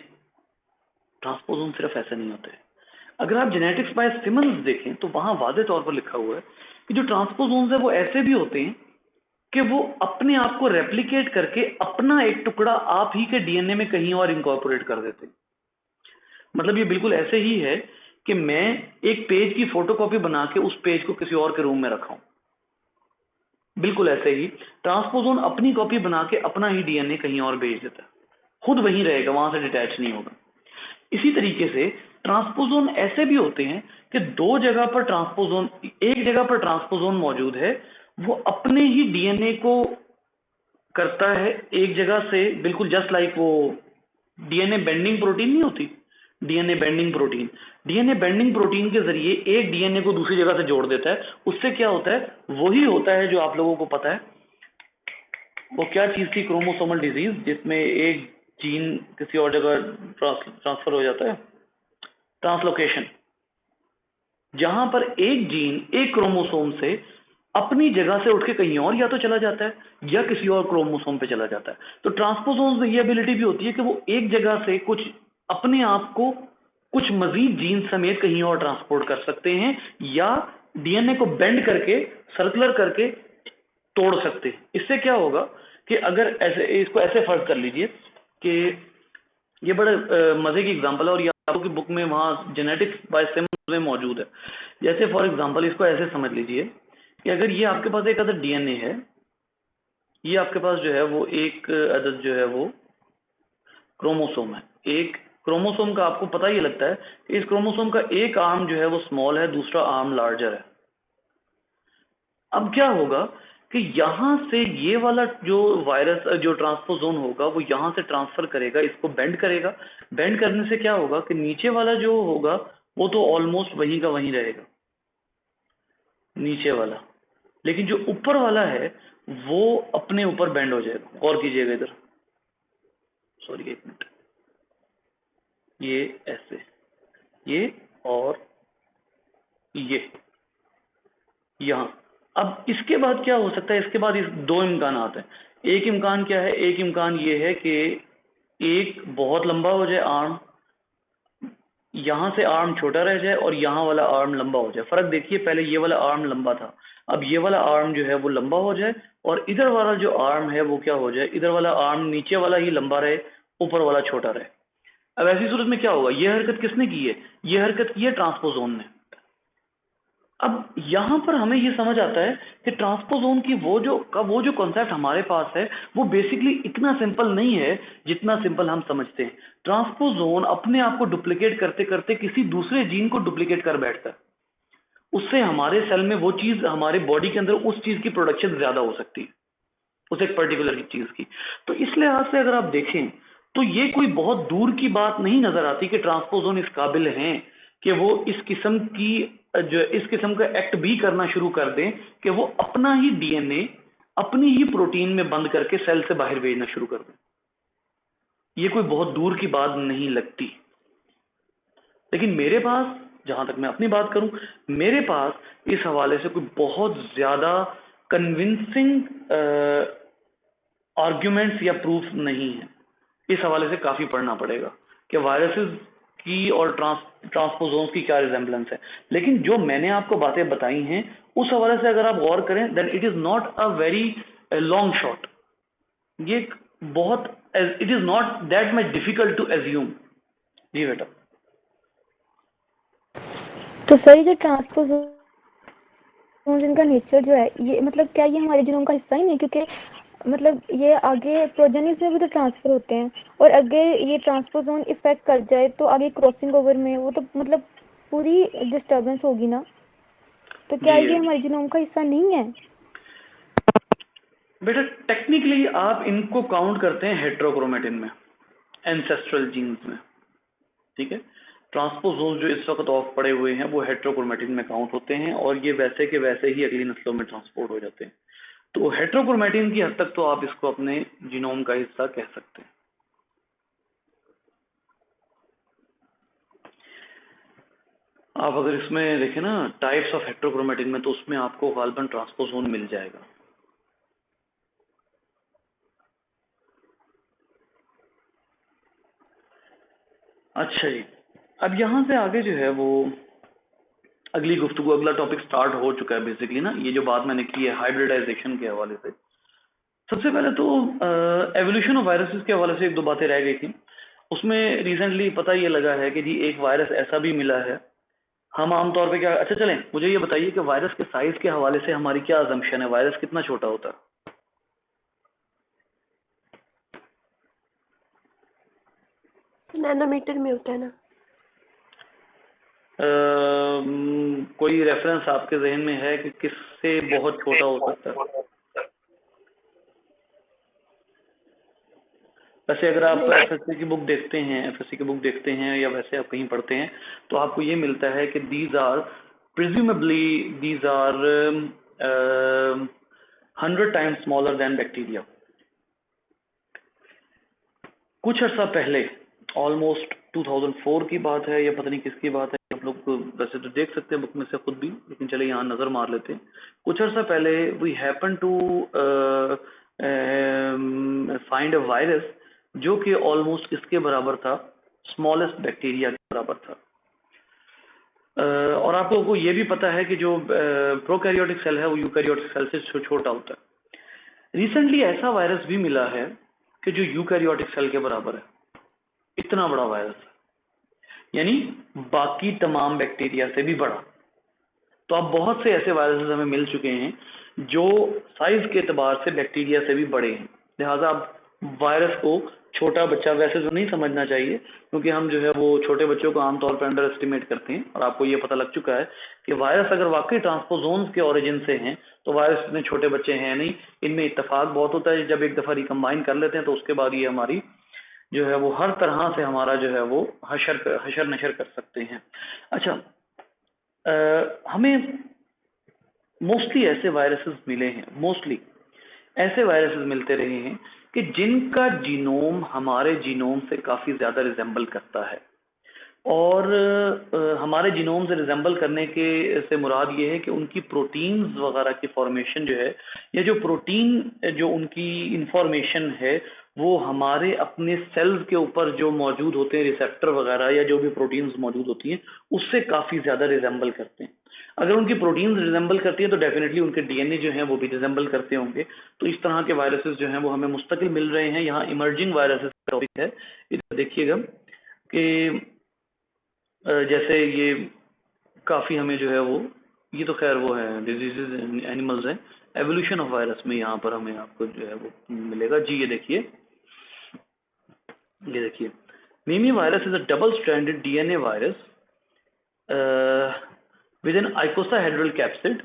ट्रांसपोजोन सिर्फ ऐसे नहीं होते। अगर आप जेनेटिक्स बाय सिमंस देखें तो वहां वादे तौर पर लिखा हुआ है कि जो ट्रांसपोजोन्स है वो ऐसे भी होते हैं कि वो अपने आप को रेप्लिकेट करके अपना एक टुकड़ा आप ही के डीएनए में कहीं और इनकॉर्पोरेट कर देते हैं। मतलब ये बिल्कुल ऐसे ही है कि मैं एक पेज की फोटोकॉपी बना के उस पेज को किसी और के रूम में रखा हूं, बिल्कुल ऐसे ही ट्रांसपोजोन अपनी कॉपी बना के अपना ही डीएनए कहीं और भेज देता है, खुद वहीं रहेगा, वहां से डिटैच नहीं होगा। इसी तरीके से ट्रांसपोजोन ऐसे भी होते हैं कि दो जगह पर ट्रांसपोजोन, एक जगह पर ट्रांसपोजोन मौजूद है, वो अपने ही डीएनए को करता है एक जगह से, बिल्कुल जस्ट लाइक वो डीएनए बेंडिंग प्रोटीन नहीं होती, DNA bending protein, DNA bending protein के जरिए एक डीएनए को दूसरी जगह से जोड़ देता है। उससे क्या होता है, वही होता है जो आप लोगों को पता है, वो क्या चीज थी, क्रोमोसोमल डिजीज, जिसमें एक जीन किसी और जगह ट्रांसफर हो जाता है, ट्रांसलोकेशन, जहां पर एक जीन एक क्रोमोसोम से अपनी जगह से उठ के कहीं और या तो चला जाता है या किसी और क्रोमोसोम पे चला जाता है। तो ट्रांसपोजोन्स में ये एबिलिटी भी होती है कि वो एक जगह से कुछ अपने आप को कुछ मजीद जीन समेत कहीं और ट्रांसपोर्ट कर सकते हैं, या डीएनए को बेंड करके सर्कुलर करके तोड़ सकते हैं। इससे क्या होगा कि अगर ऐसे इसको ऐसे फर्ज कर लीजिए कि ये बड़े मजे की एग्जांपल है और ये आपकी बुक में वहाँ जेनेटिक्स बाय सिमंस में मौजूद है। जैसे फॉर एग्जांपल इसको ऐसे समझ लीजिए कि अगर ये आपके पास एक अदद डीएनए है, ये आपके पास जो है वो एक अदद जो है वो क्रोमोसोम है। एक क्रोमोसोम का आपको पता ही लगता है कि इस क्रोमोसोम का एक आर्म जो है वो स्मॉल है, दूसरा आर्म लार्जर है। अब क्या होगा कि यहाँ से ये वाला जो वायरस जो ट्रांसपोजोन होगा वो यहाँ से ट्रांसफर करेगा, इसको बेंड करेगा। बेंड करने से क्या होगा कि नीचे वाला जो होगा वो तो ऑलमोस्ट वहीं का वहीं रहेगा, नीचे वाला, लेकिन जो ऊपर वाला है वो अपने ऊपर बेंड हो जाएगा। गौर कीजिएगा इधर, सॉरी एक मिनट, ये ऐसे, ये और ये यहाँ। अब इसके बाद क्या हो सकता है, इसके बाद इस दो इम्कान आते हैं। एक इम्कान क्या है, एक इम्कान ये है कि एक बहुत लंबा हो जाए आर्म, यहाँ से आर्म छोटा रह जाए और यहाँ वाला आर्म लंबा हो जाए। फर्क देखिए, पहले ये वाला आर्म लंबा था, अब ये वाला आर्म जो है वो लंबा हो जाए और इधर वाला जो आर्म है वो क्या हो जाए, इधर वाला आर्म नीचे वाला ही लंबा रहे, ऊपर वाला छोटा रहे। अब ऐसी सूरत में क्या होगा, ये हरकत किसने की है, ये हरकत की है ट्रांसपोजोन ने। अब यहाँ पर हमें ये समझ आता है कि ट्रांसपोजोन की वो जो कॉन्सेप्ट हमारे पास है वो बेसिकली इतना सिंपल नहीं है जितना सिंपल हम समझते हैं। ट्रांसपोजोन अपने आप को डुप्लीकेट करते करते किसी दूसरे जीन को डुप्लीकेट कर बैठता है, उससे हमारे सेल में वो चीज, हमारे बॉडी के अंदर उस चीज की प्रोडक्शन ज्यादा हो सकती है, उस एक पर्टिकुलर चीज की। तो इस लिहाज से अगर आप देखें तो ये कोई बहुत दूर की बात नहीं नजर आती कि ट्रांसपोजोन इस काबिल हैं कि वो इस किस्म का एक्ट भी करना शुरू कर दें कि वो अपना ही डीएनए अपनी ही प्रोटीन में बंद करके सेल से बाहर भेजना शुरू कर दें। ये कोई बहुत दूर की बात नहीं लगती। लेकिन मेरे पास, जहां तक मैं अपनी बात करूं, मेरे पास इस हवाले से कोई बहुत ज्यादा कन्विंसिंग आर्ग्यूमेंट्स या प्रूफ नहीं है। इस हवाले से काफी पढ़ना पड़ेगा कि वायरसेस की और ट्रांसपोजोन्स की क्या रिजेम्बलेंस है। लेकिन जो मैंने आपको बातें बताई हैं उस हवाले से अगर आप गौर करें, then it is not a very long shot. ये बहुत, it is not that much difficult to assume. जी बेटा। तो सर ये जो ट्रांसपोजोन इनका नेचर जो है, ये मतलब क्या ये हमारे जीनोम का हिस्सा ही नहीं, क्योंकि मतलब ये आगे प्रोजेनिस में भी तो ट्रांसफर होते हैं, और अगर ये ट्रांसपोजोन इफेक्ट कर जाए तो आगे क्रॉसिंग ओवर में वो तो मतलब पूरी डिस्टर्बेंस होगी ना। तो क्या ये हमारे जीनोम का हिस्सा नहीं है? बेटा टेक्निकली आप इनको काउंट करते हैं हेट्रोक्रोमेटिन में, एंसेस्ट्रल जीन्स में, ठीक है। ट्रांसपोजोन जो इस वक्त ऑफ पड़े हुए हैं वो हेट्रोक्रोमेटिन में काउंट होते हैं और ये वैसे के वैसे ही अगली नस्लों में ट्रांसपोर्ट हो जाते हैं। तो हेट्रोक्रोमेटिन की हद तक तो आप इसको अपने जीनोम का हिस्सा कह सकते हैं। आप अगर इसमें देखें ना टाइप्स ऑफ हेट्रोक्रोमेटिन में, तो उसमें आपको गाल्बन ट्रांसपोजोन मिल जाएगा। अच्छा जी, अब यहां से आगे जो है वो अगली गुफ्तगू, अगला टॉपिक स्टार्ट हो चुका है बेसिकली ना। ये जो बात मैंने की है हाइब्रिडाइजेशन के हवाले से, सबसे पहले तो एवोल्यूशन ऑफ वायरसेस के हवाले से एक दो बातें रह गई थी। उसमें रिसेंटली पता ये लगा है कि जी एक वायरस ऐसा भी मिला है। हम आमतौर पे क्या, अच्छा चलें मुझे ये बताइए कि वायरस के साइज के हवाले से हमारी क्या अजम्पशन है, वायरस कितना छोटा होता है? नैनोमीटर में होता है ना। कोई रेफरेंस आपके जहन में है कि किससे बहुत छोटा हो सकता है? वैसे अगर आप एफएससी की बुक देखते हैं या वैसे आप कहीं पढ़ते हैं तो आपको ये मिलता है कि these are presumably 100 times smaller than bacteria. कुछ अर्सा पहले, ऑलमोस्ट 2004 की बात है या पता नहीं किसकी बात है, आप लोग वैसे तो देख सकते हैं बुक में से खुद भी, लेकिन चले यहाँ नजर मार लेते हैं। कुछ अर्सा पहले we happen to find a virus जो कि ऑलमोस्ट इसके बराबर था, स्मॉलेस्ट बैक्टीरिया के बराबर था। और आप लोगों को ये भी पता है कि जो प्रोकैरियोटिक सेल है वो यूकैरियोटिक सेल से छोटा होता है। रिसेंटली ऐसा वायरस भी मिला है कि जो यूकैरियोटिक सेल के बराबर है, इतना बड़ा वायरस है, यानी बाकी तमाम बैक्टीरिया से भी बड़ा। तो अब बहुत से ऐसे वायरसेस हमें मिल चुके हैं जो साइज के एतबार से बैक्टीरिया से भी बड़े हैं, लिहाजा अब वायरस को छोटा बच्चा वैसे तो नहीं समझना चाहिए, क्योंकि हम जो है वो छोटे बच्चों को आमतौर पर अंडर एस्टिमेट करते हैं, और आपको ये पता लग चुका है कि वायरस अगर वाकई ट्रांसपोजोन्स के ओरिजिन से हैं तो वायरस इतने छोटे बच्चे हैं नहीं। इनमें इत्तेफाक बहुत होता है, जब एक दफ़ा रिकम्बाइन कर लेते हैं तो उसके बाद ये हमारी जो है वो हर तरह से हमारा जो है वो हशर नशर कर सकते हैं। अच्छा, हमें मोस्टली ऐसे वायरसेस मिले हैं, मोस्टली ऐसे वायरसेस मिलते रहे हैं कि जिनका जीनोम हमारे जीनोम से काफ़ी ज़्यादा रिजेंबल करता है। और हमारे जीनोम से रिजेंबल करने के से मुराद ये है कि उनकी प्रोटीन्स वगैरह की फॉर्मेशन जो है, या जो प्रोटीन जो उनकी इंफॉर्मेशन है वो हमारे अपने सेल्स के ऊपर जो मौजूद होते हैं रिसेप्टर वगैरह, या जो भी प्रोटीन्स मौजूद होती हैं उससे काफ़ी ज़्यादा रिजेंबल करते हैं। अगर उनकी प्रोटीन्स रिजेंबल करती है तो डेफिनेटली उनके डीएनए जो है वो भी रिजेंबल करते होंगे। तो इस तरह के वायरसेस जो हैं वो हमें मुस्तकिल मिल रहे हैं। यहाँ इमर्जिंग वायरसेस का टॉपिक है, इधर देखिएगा कि जैसे ये काफ़ी हमें जो है वो, ये तो खैर वो है डिजीजेज एनिमल्स हैं, एवोल्यूशन ऑफ वायरस में यहाँ पर हमें आपको जो है वो मिलेगा जी। ये देखिए mimi virus is a double stranded DNA virus with an icosahedral capsid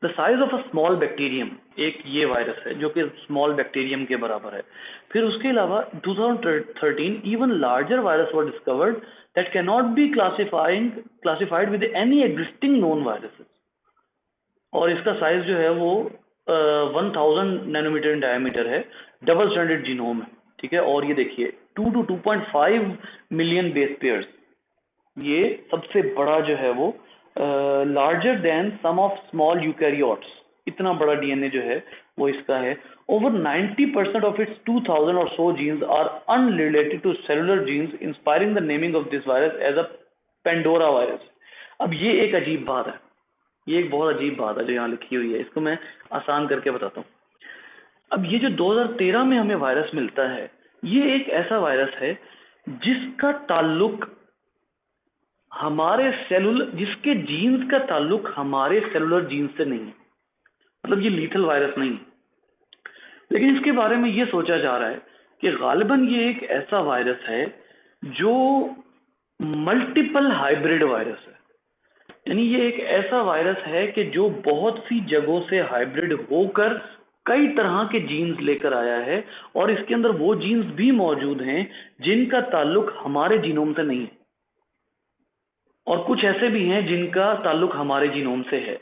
the size of a small bacterium. एक ये वायरस है जो कि स्मॉल बैक्टीरियम के बराबर है। फिर उसके अलावा 2013 even larger virus were discovered that can not be classified with any existing known viruses, और इसका साइज जो है वो 1000 नैनोमीटर इन डायमीटर है, डबल स्ट्रैंडेड जीनोम है, ठीक है। और ये देखिए 2 to 2.5 मिलियन बेस पेयर्स, ये सबसे बड़ा जो है वो larger than some of small eukaryotes, इतना बड़ा डीएनए जो है वो इसका है। ओवर 90% ऑफ इट्स 2000 और so genes are unrelated to cellular genes, inspiring the naming of this virus as a Pandora virus. अब ये एक अजीब बात है, ये एक बहुत अजीब बात है जो यहाँ लिखी हुई है, इसको मैं आसान करके बताता हूँ। अब ये जो 2013 में हमें वायरस मिलता है, ये एक ऐसा वायरस है जिसका ताल्लुक हमारे जिसके जीन्स का ताल्लुक हमारे सेलुलर जीन्स से नहीं है, मतलब ये लीथल वायरस नहीं है। लेकिन इसके बारे में ये सोचा जा रहा है कि गालिबन ये एक ऐसा वायरस है जो मल्टीपल हाइब्रिड वायरस है, यानी ये एक ऐसा वायरस है कि जो बहुत सी जगहों से हाइब्रिड होकर कई तरह के जीन्स लेकर आया है, और इसके अंदर वो जीन्स भी मौजूद हैं जिनका ताल्लुक हमारे जीनोम से नहीं है, और कुछ ऐसे भी हैं जिनका ताल्लुक हमारे जीनोम से है।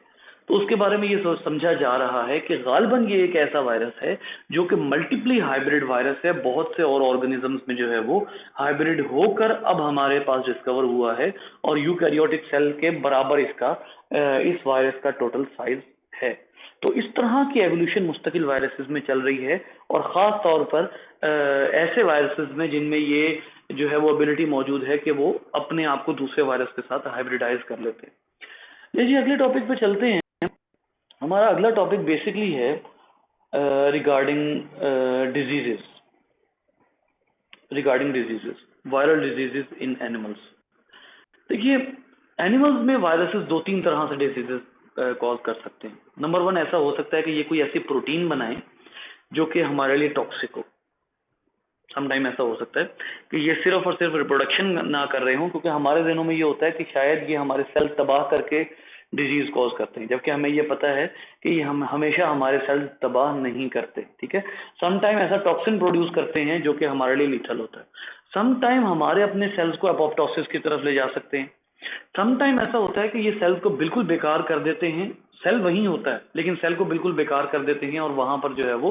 तो उसके बारे में ये समझा जा रहा है कि गालिबन ये एक ऐसा वायरस है जो कि मल्टीपली हाइब्रिड वायरस है, बहुत से और ऑर्गेनिजम्स में जो है वो हाइब्रिड होकर अब हमारे पास डिस्कवर हुआ है, और यूकैरियोटिक सेल के बराबर इसका इस वायरस का टोटल साइज है। तो इस तरह की एवोल्यूशन मुस्तकिल वायरसेस में चल रही है, और ख़ास तौर पर ऐसे वायरसेस में जिनमें ये जो है वो एबिलिटी मौजूद है कि वो अपने आप को दूसरे वायरस के साथ हाइब्रिडाइज कर लेते हैं। जी अगले टॉपिक पे चलते हैं। हमारा अगला टॉपिक बेसिकली है regarding diseases, viral diseases in animals. देखिए एनिमल्स में वायरसेस 2-3 तरह से डिजीजेस कॉज कर सकते हैं। नंबर 1 ऐसा हो सकता है कि ये कोई ऐसी प्रोटीन बनाए जो कि हमारे लिए टॉक्सिक हो। समटाइम ऐसा हो सकता है कि ये सिर्फ और सिर्फ रिप्रोडक्शन ना कर रहे हों, क्योंकि हमारे दिनों में ये होता है कि शायद ये हमारे सेल तबाह करके डिजीज कॉज करते हैं, जबकि हमें ये पता है कि ये हम हमेशा हमारे सेल तबाह नहीं करते, ठीक है। समटाइम ऐसा टॉक्सिन प्रोड्यूस करते हैं जो कि हमारे लिए लीथल होता है। समटाइम हमारे अपने सेल्स को अपोप्टोसिस की तरफ ले जा सकते हैं। समटाइम ऐसा होता है कि ये सेल्स को बिल्कुल बेकार कर देते हैं, सेल वही होता है लेकिन सेल को बिल्कुल बेकार कर देते हैं, और वहां पर जो है वो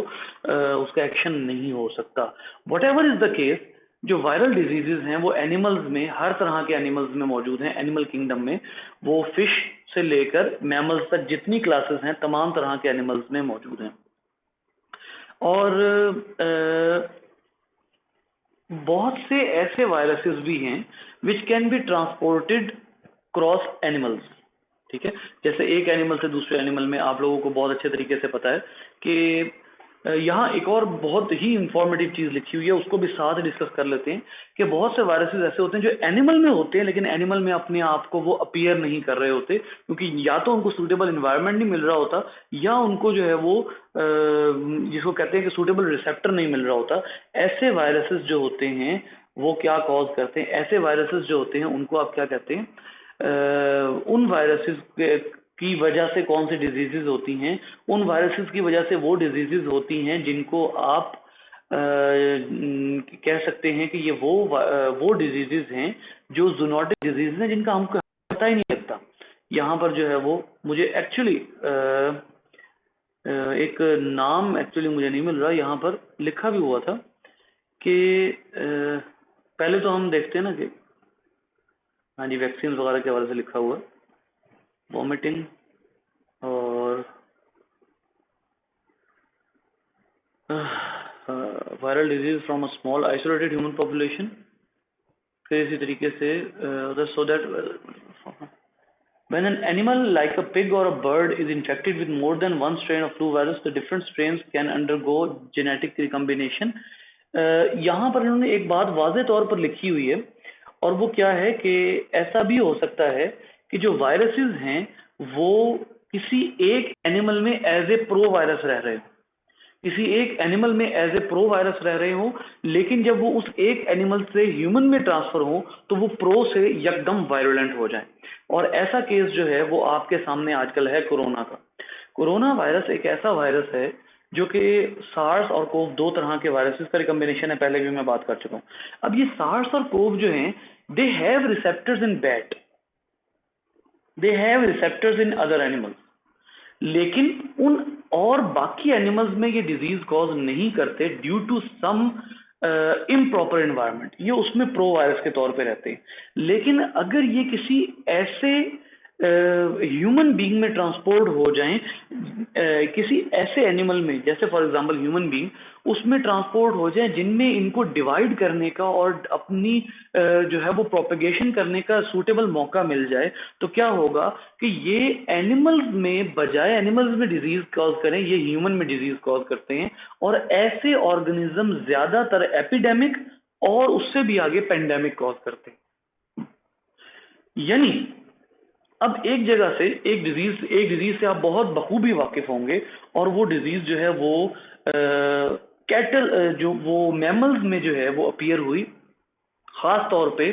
उसका एक्शन नहीं हो सकता। What ever is the case, जो वायरल डिजीजेज हैं वो एनिमल्स में, हर तरह के एनिमल्स में मौजूद हैं। एनिमल किंगडम में वो फिश से लेकर मैमल्स तक जितनी क्लासेस हैं तमाम तरह के एनिमल्स में मौजूद हैं। और बहुत से ऐसे वायरसेस भी हैं which can be transported cross animals, ठीक है। जैसे एक एनिमल से दूसरे एनिमल में, आप लोगों को बहुत अच्छे तरीके से पता है कि यहाँ एक और बहुत ही इंफॉर्मेटिव चीज लिखी हुई है, उसको भी साथ डिस्कस कर लेते हैं कि बहुत से वायरसेस ऐसे होते हैं जो एनिमल में होते हैं, लेकिन एनिमल में अपने आप को वो अपीयर नहीं कर रहे होते, क्योंकि या तो उनको सूटेबल इन्वायरमेंट नहीं मिल रहा होता, या उनको जो है वो जिसको कहते हैं कि सूटेबल रिसेप्टर नहीं मिल रहा होता। ऐसे वायरसेस जो होते हैं वो क्या कॉज करते हैं, ऐसे वायरसेस जो होते हैं उनको आप क्या कहते हैं, उन वायरसेस की वजह से कौन सी डिजीजेज होती हैं, उन वायरसेस की वजह से वो डिजीजेज होती हैं जिनको आप कह सकते हैं कि ये वो डिजीजेज हैं जो जूनोटिक डिजीज हैं जिनका हमको पता ही नहीं लगता। यहाँ पर जो है वो मुझे एक्चुअली एक नाम एक्चुअली मुझे नहीं मिल रहा, यहाँ पर लिखा भी हुआ था कि पहले तो हम देखते हैं ना कि हाँ जी वैक्सीन वगैरह के हवाले से लिखा हुआ है, वॉमिटिंग और viral disease from a small isolated human population. फिर इसी तरीके से so that when an animal like a pig or a bird is infected with more than one strain of flu virus, the different strains can undergo genetic recombination. यहाँ पर इन्होंने एक बात वाज़े तौर पर लिखी हुई है, और वो क्या है कि ऐसा भी हो सकता है कि जो वायरसेस हैं वो किसी एक एनिमल में एज ए प्रो वायरस रह रहे हो, किसी एक एनिमल में एज ए प्रो वायरस रह रहे हो, लेकिन जब वो उस एक एनिमल से ह्यूमन में ट्रांसफर हो तो वो प्रो से एकदम वायरुलेंट हो जाए। और ऐसा केस जो है वो आपके सामने आजकल है कोरोना का। कोरोना वायरस एक ऐसा वायरस है जो कि सार्स और कोव दो तरह के वायरसेस का रिकॉम्बिनेशन है, पहले भी मैं बात कर चुका हूँ। अब ये सार्स और कोव जो हैं they have receptors in bat, they have receptors in other animals, लेकिन उन और बाकी एनिमल्स में ये डिजीज कॉज नहीं करते due to some improper environment, ये उसमें प्रो वायरस के तौर पे रहते हैं। लेकिन अगर ये किसी ऐसे ह्यूमन बीइंग में ट्रांसपोर्ट हो जाएं, किसी ऐसे एनिमल में जैसे फॉर एग्जांपल ह्यूमन बीइंग, उसमें ट्रांसपोर्ट हो जाएं जिनमें इनको डिवाइड करने का और अपनी जो है वो प्रोपेगेशन करने का सूटेबल मौका मिल जाए, तो क्या होगा कि ये एनिमल्स में बजाय एनिमल्स में डिजीज कॉज करें, ये ह्यूमन में डिजीज कॉज करते हैं। और ऐसे ऑर्गेनिज्म ज्यादातर एपिडेमिक और उससे भी आगे पेंडेमिक कॉज करते हैं। यानी अब एक जगह से एक डिजीज से आप बहुत बखूबी वाकिफ होंगे, और वो डिजीज जो है वो कैटल जो वो मैमल्स में जो है वो अपीयर हुई, खास तौर पे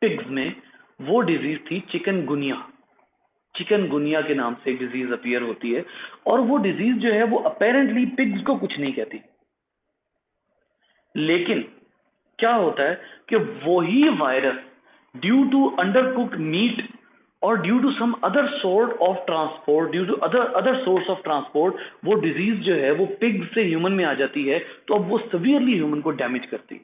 पिग्स में। वो डिजीज थी चिकनगुनिया। चिकनगुनिया के नाम से एक डिजीज अपीयर होती है, और वो डिजीज जो है वो अपेरेंटली पिग्स को कुछ नहीं कहती, लेकिन क्या होता है कि वही virus due to undercooked meat और due to some other sort of transport, due to other source of transport, वो डिजीज जो है वो पिग से ह्यूमन में आ जाती है, तो अब वो सीवियरली ह्यूमन को डैमेज करती है।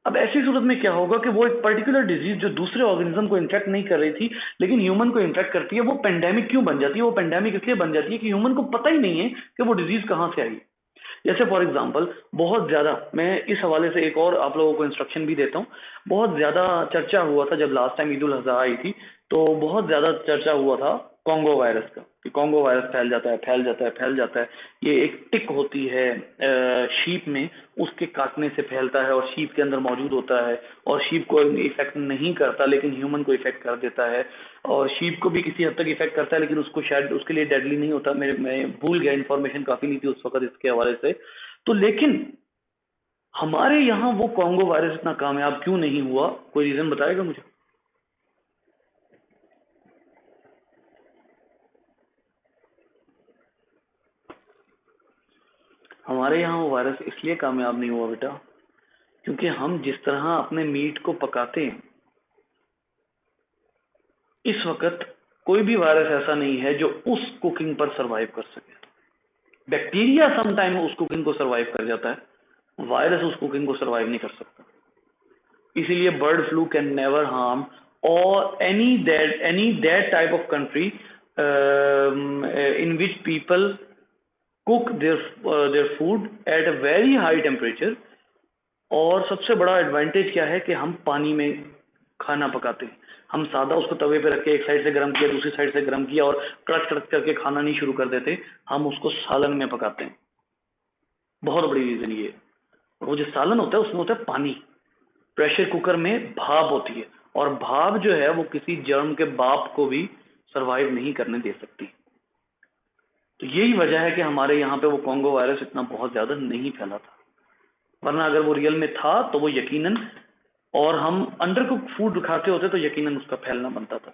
अब ऐसी सूरत में क्या होगा कि वो एक पर्टिकुलर डिजीज जो दूसरे ऑर्गेनिज्म को इन्फेक्ट नहीं कर रही थी लेकिन ह्यूमन को इन्फेक्ट करती है, वो पेंडेमिक क्यों बन जाती है? वो पेंडेमिक इसलिए बन जाती है कि ह्यूमन को पता ही नहीं है कि वो डिजीज कहाँ से आई है। जैसे फॉर एग्जांपल बहुत ज्यादा, मैं इस हवाले से एक और आप लोगों को इंस्ट्रक्शन भी देता हूँ, बहुत ज्यादा चर्चा हुआ था जब लास्ट टाइम ईद उल अज़हा आई थी, तो बहुत ज्यादा चर्चा हुआ था कॉन्गो वायरस का, कि कॉन्गो वायरस फैल जाता है, फैल जाता है, फैल जाता है। ये एक टिक होती है शीप में, उसके काटने से फैलता है और शीप के अंदर मौजूद होता है, और शीप को इफेक्ट नहीं करता लेकिन ह्यूमन को इफेक्ट कर देता है, और शीप को भी किसी हद तक इफेक्ट करता है लेकिन उसको शायद उसके लिए डेडली नहीं होता। मैं भूल गया, इन्फॉर्मेशन काफी नहीं थी उस वक्त इसके हवाले से। तो लेकिन हमारे यहाँ वो कॉन्गो वायरस इतना कामयाब क्यों नहीं हुआ? कोई रीजन बताएगा मुझे? हमारे यहाँ वो वायरस इसलिए कामयाब नहीं हुआ बेटा, क्योंकि हम जिस तरह अपने मीट को पकाते हैं, इस वक्त कोई भी वायरस ऐसा नहीं है जो उस कुकिंग पर सरवाइव कर सके। बैक्टीरिया समटाइम उस कुकिंग को सरवाइव कर जाता है, वायरस उस कुकिंग को सरवाइव नहीं कर सकता। इसीलिए bird flu can never harm और any that type of country in which people cook their food at a very high temperature. और सबसे बड़ा एडवांटेज क्या है कि हम पानी में खाना पकाते हैं। हम सादा उसको तवे पे रख के एक साइड से गर्म किया, दूसरी साइड से गर्म किया और कड़क कड़क करके खाना नहीं शुरू कर देते, हम उसको सालन में पकाते हैं। बहुत बड़ी रीजन ये है। वो जो सालन होता है उसमें होता है पानी, प्रेशर कुकर में भाप होती है, और भाप जो है वो किसी जर्म के बाप को भी सरवाइव नहीं करने दे सकती। तो यही वजह है कि हमारे यहाँ पे वो कॉन्गो वायरस इतना बहुत ज्यादा नहीं फैला था, वरना अगर वो रियल में था तो वो यकीनन, और हम अंडर कुक फूड खाते होते तो यकीनन उसका फैलना बनता था।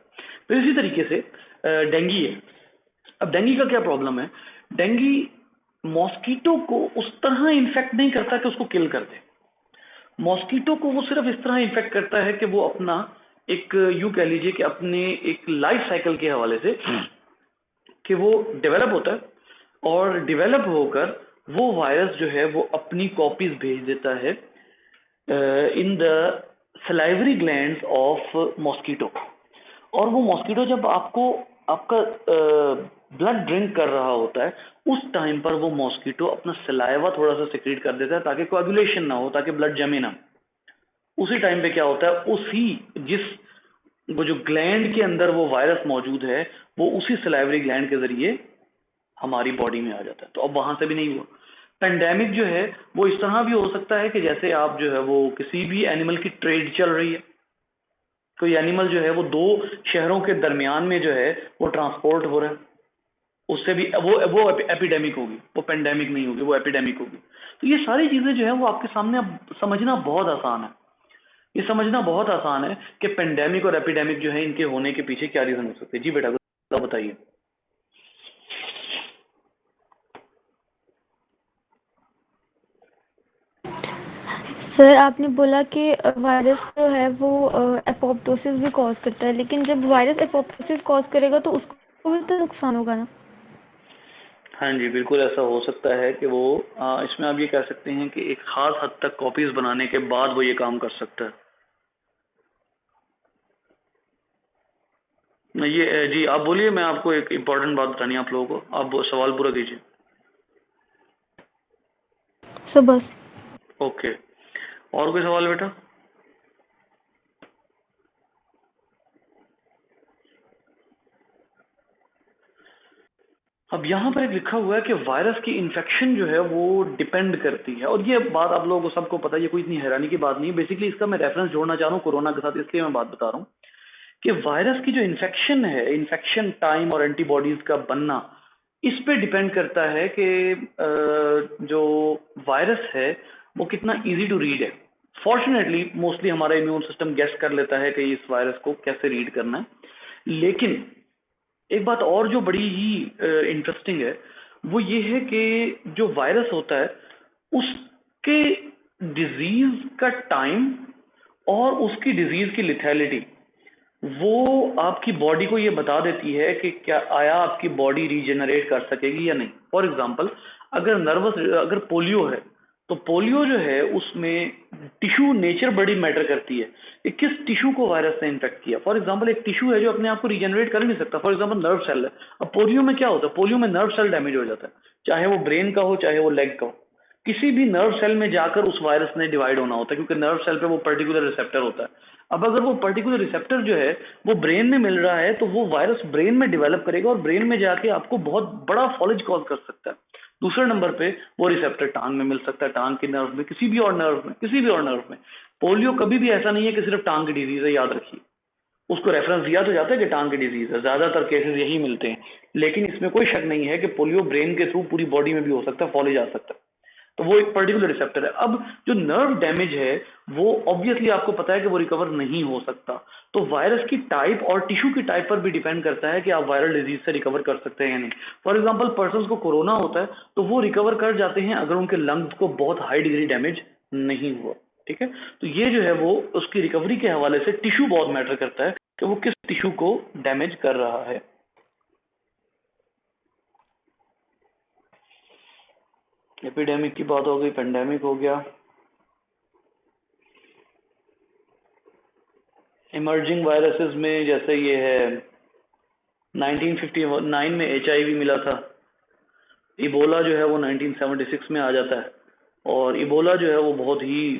तो इसी तरीके से डेंगी है। अब डेंगी का क्या प्रॉब्लम है, डेंगी मॉस्किटो को उस तरह इन्फेक्ट नहीं करता कि उसको किल कर दे। मॉस्किटो को वो सिर्फ इस तरह इन्फेक्ट करता है कि वो अपना एक, यूं कह लीजिए कि अपने एक लाइफ साइकिल के हवाले से कि वो डेवलप होता है, और डेवलप होकर वो वायरस जो है वो अपनी कॉपीज भेज देता है in the salivary glands of mosquito. और वो मॉस्किटो जब आपका ब्लड ड्रिंक कर रहा होता है उस टाइम पर वो मॉस्किटो अपना सलाइवा थोड़ा सा सिक्रीट कर देता है ताकि कोएगुलेशन ना हो, ताकि ब्लड जमे ना। उसी टाइम पे क्या होता है, वो जो ग्लैंड के अंदर वो वायरस मौजूद है वो उसी सलाइवरी ग्लैंड के जरिए हमारी बॉडी में आ जाता है। तो अब वहां से भी नहीं हुआ। पेंडेमिक जो है वो इस तरह भी हो सकता है कि जैसे आप जो है वो किसी भी एनिमल की ट्रेड चल रही है, कोई एनिमल जो है वो दो शहरों के दरमियान में जो है वो ट्रांसपोर्ट हो रहा है, उससे भी वो एपिडेमिक होगी, वो पेंडेमिक नहीं होगी, वो एपिडेमिक होगी। तो ये सारी चीजें जो है वो आपके सामने अब समझना बहुत आसान है। ये समझना बहुत आसान है कि पेंडेमिक और एपिडेमिक जो है इनके होने के पीछे क्या रीजन हो सकते हैं। जी बेटा बताइए। सर आपने बोला कि वायरस जो है वो एपोप्टोसिस भी कॉज करता है, लेकिन जब वायरस एपोप्टोसिस कॉज करेगा तो उसको भी तो नुकसान होगा ना। हाँ जी, बिल्कुल ऐसा हो सकता है कि वो इसमें आप ये कह सकते हैं कि एक खास हद तक कॉपीज बनाने के बाद वो ये काम कर सकता है। ये जी आप बोलिए, मैं आपको एक इम्पोर्टेंट बात बतानी है आप लोगों को, आप सवाल पूरा कीजिए। सो बस। ओके, और कोई सवाल बेटा? अब यहाँ पर एक लिखा हुआ है कि वायरस की इन्फेक्शन जो है वो डिपेंड करती है, और ये बात आप लोगों को सबको पता है, ये कोई इतनी हैरानी की बात नहीं है। बेसिकली इसका मैं रेफरेंस जोड़ना चाह रहा हूँ कोरोना के साथ, इसलिए मैं बात बता रहा हूँ कि वायरस की जो इन्फेक्शन है, इन्फेक्शन टाइम और एंटीबॉडीज का बनना, इस पे डिपेंड करता है कि जो वायरस है वो कितना इजी टू रीड है। फॉर्चुनेटली मोस्टली हमारा इम्यून सिस्टम गेस कर लेता है कि इस वायरस को कैसे रीड करना है। लेकिन एक बात और जो बड़ी ही इंटरेस्टिंग है वो ये है कि जो वायरस होता है उसके डिजीज का टाइम और उसकी डिजीज की लिथैलिटी वो आपकी बॉडी को ये बता देती है कि क्या आया आपकी बॉडी रीजनरेट कर सकेगी या नहीं। फॉर एग्जांपल अगर पोलियो है तो पोलियो जो है उसमें टिश्यू नेचर बड़ी मैटर करती है कि किस टिश्यू को वायरस ने इन्फेक्ट किया। फॉर एग्जांपल एक टिश्यू है जो अपने आप को रीजनरेट कर नहीं सकता, फॉर एग्जांपल नर्व सेल है। अब पोलियो में क्या होता है, पोलियो में नर्व सेल डैमेज हो जाता है, चाहे वो ब्रेन का हो चाहे वो लेग का हो। किसी भी नर्व सेल में जाकर उस वायरस ने डिवाइड होना होता है क्योंकि नर्व सेल पे वो पर्टिकुलर रिसेप्टर होता है। अब अगर वो पर्टिकुलर रिसेप्टर जो है वो ब्रेन में मिल रहा है तो वो वायरस ब्रेन में डेवलप करेगा और ब्रेन में जाके आपको बहुत बड़ा फॉलेज कॉज कर सकता है। दूसरे नंबर पे वो रिसेप्टर टांग में मिल सकता है, टांग के नर्व में, किसी भी और नर्व में। पोलियो कभी भी ऐसा नहीं है कि सिर्फ टांग की डिजीज है, याद रखिए। उसको रेफरेंस दिया तो जाता है कि टांग की डिजीज है, ज्यादातर केसेस यही मिलते हैं, लेकिन इसमें कोई शक नहीं है कि पोलियो ब्रेन के थ्रू पूरी बॉडी में भी हो सकता है, फॉलेज आ सकता है। तो वो एक पर्टिकुलर रिसेप्टर है। अब जो नर्व डैमेज है वो ऑब्वियसली आपको पता है कि वो रिकवर नहीं हो सकता। तो वायरस की टाइप और टिश्यू की टाइप पर भी डिपेंड करता है कि आप वायरल डिजीज से रिकवर कर सकते हैं या नहीं। फॉर एग्जांपल पर्सन्स को कोरोना होता है तो वो रिकवर कर जाते हैं अगर उनके लंग्स को बहुत हाई डिग्री डैमेज नहीं हुआ। ठीक है, तो ये जो है वो उसकी रिकवरी के हवाले से टिश्यू बहुत मैटर करता है कि वो किस टिश्यू को डैमेज कर रहा है। एपिडेमिक की बात हो गई, पेंडेमिक हो गया। इमर्जिंग वायरसेस में जैसे ये है 1959 में HIV मिला था। इबोला जो है वो 1976 में आ जाता है, और इबोला जो है वो बहुत ही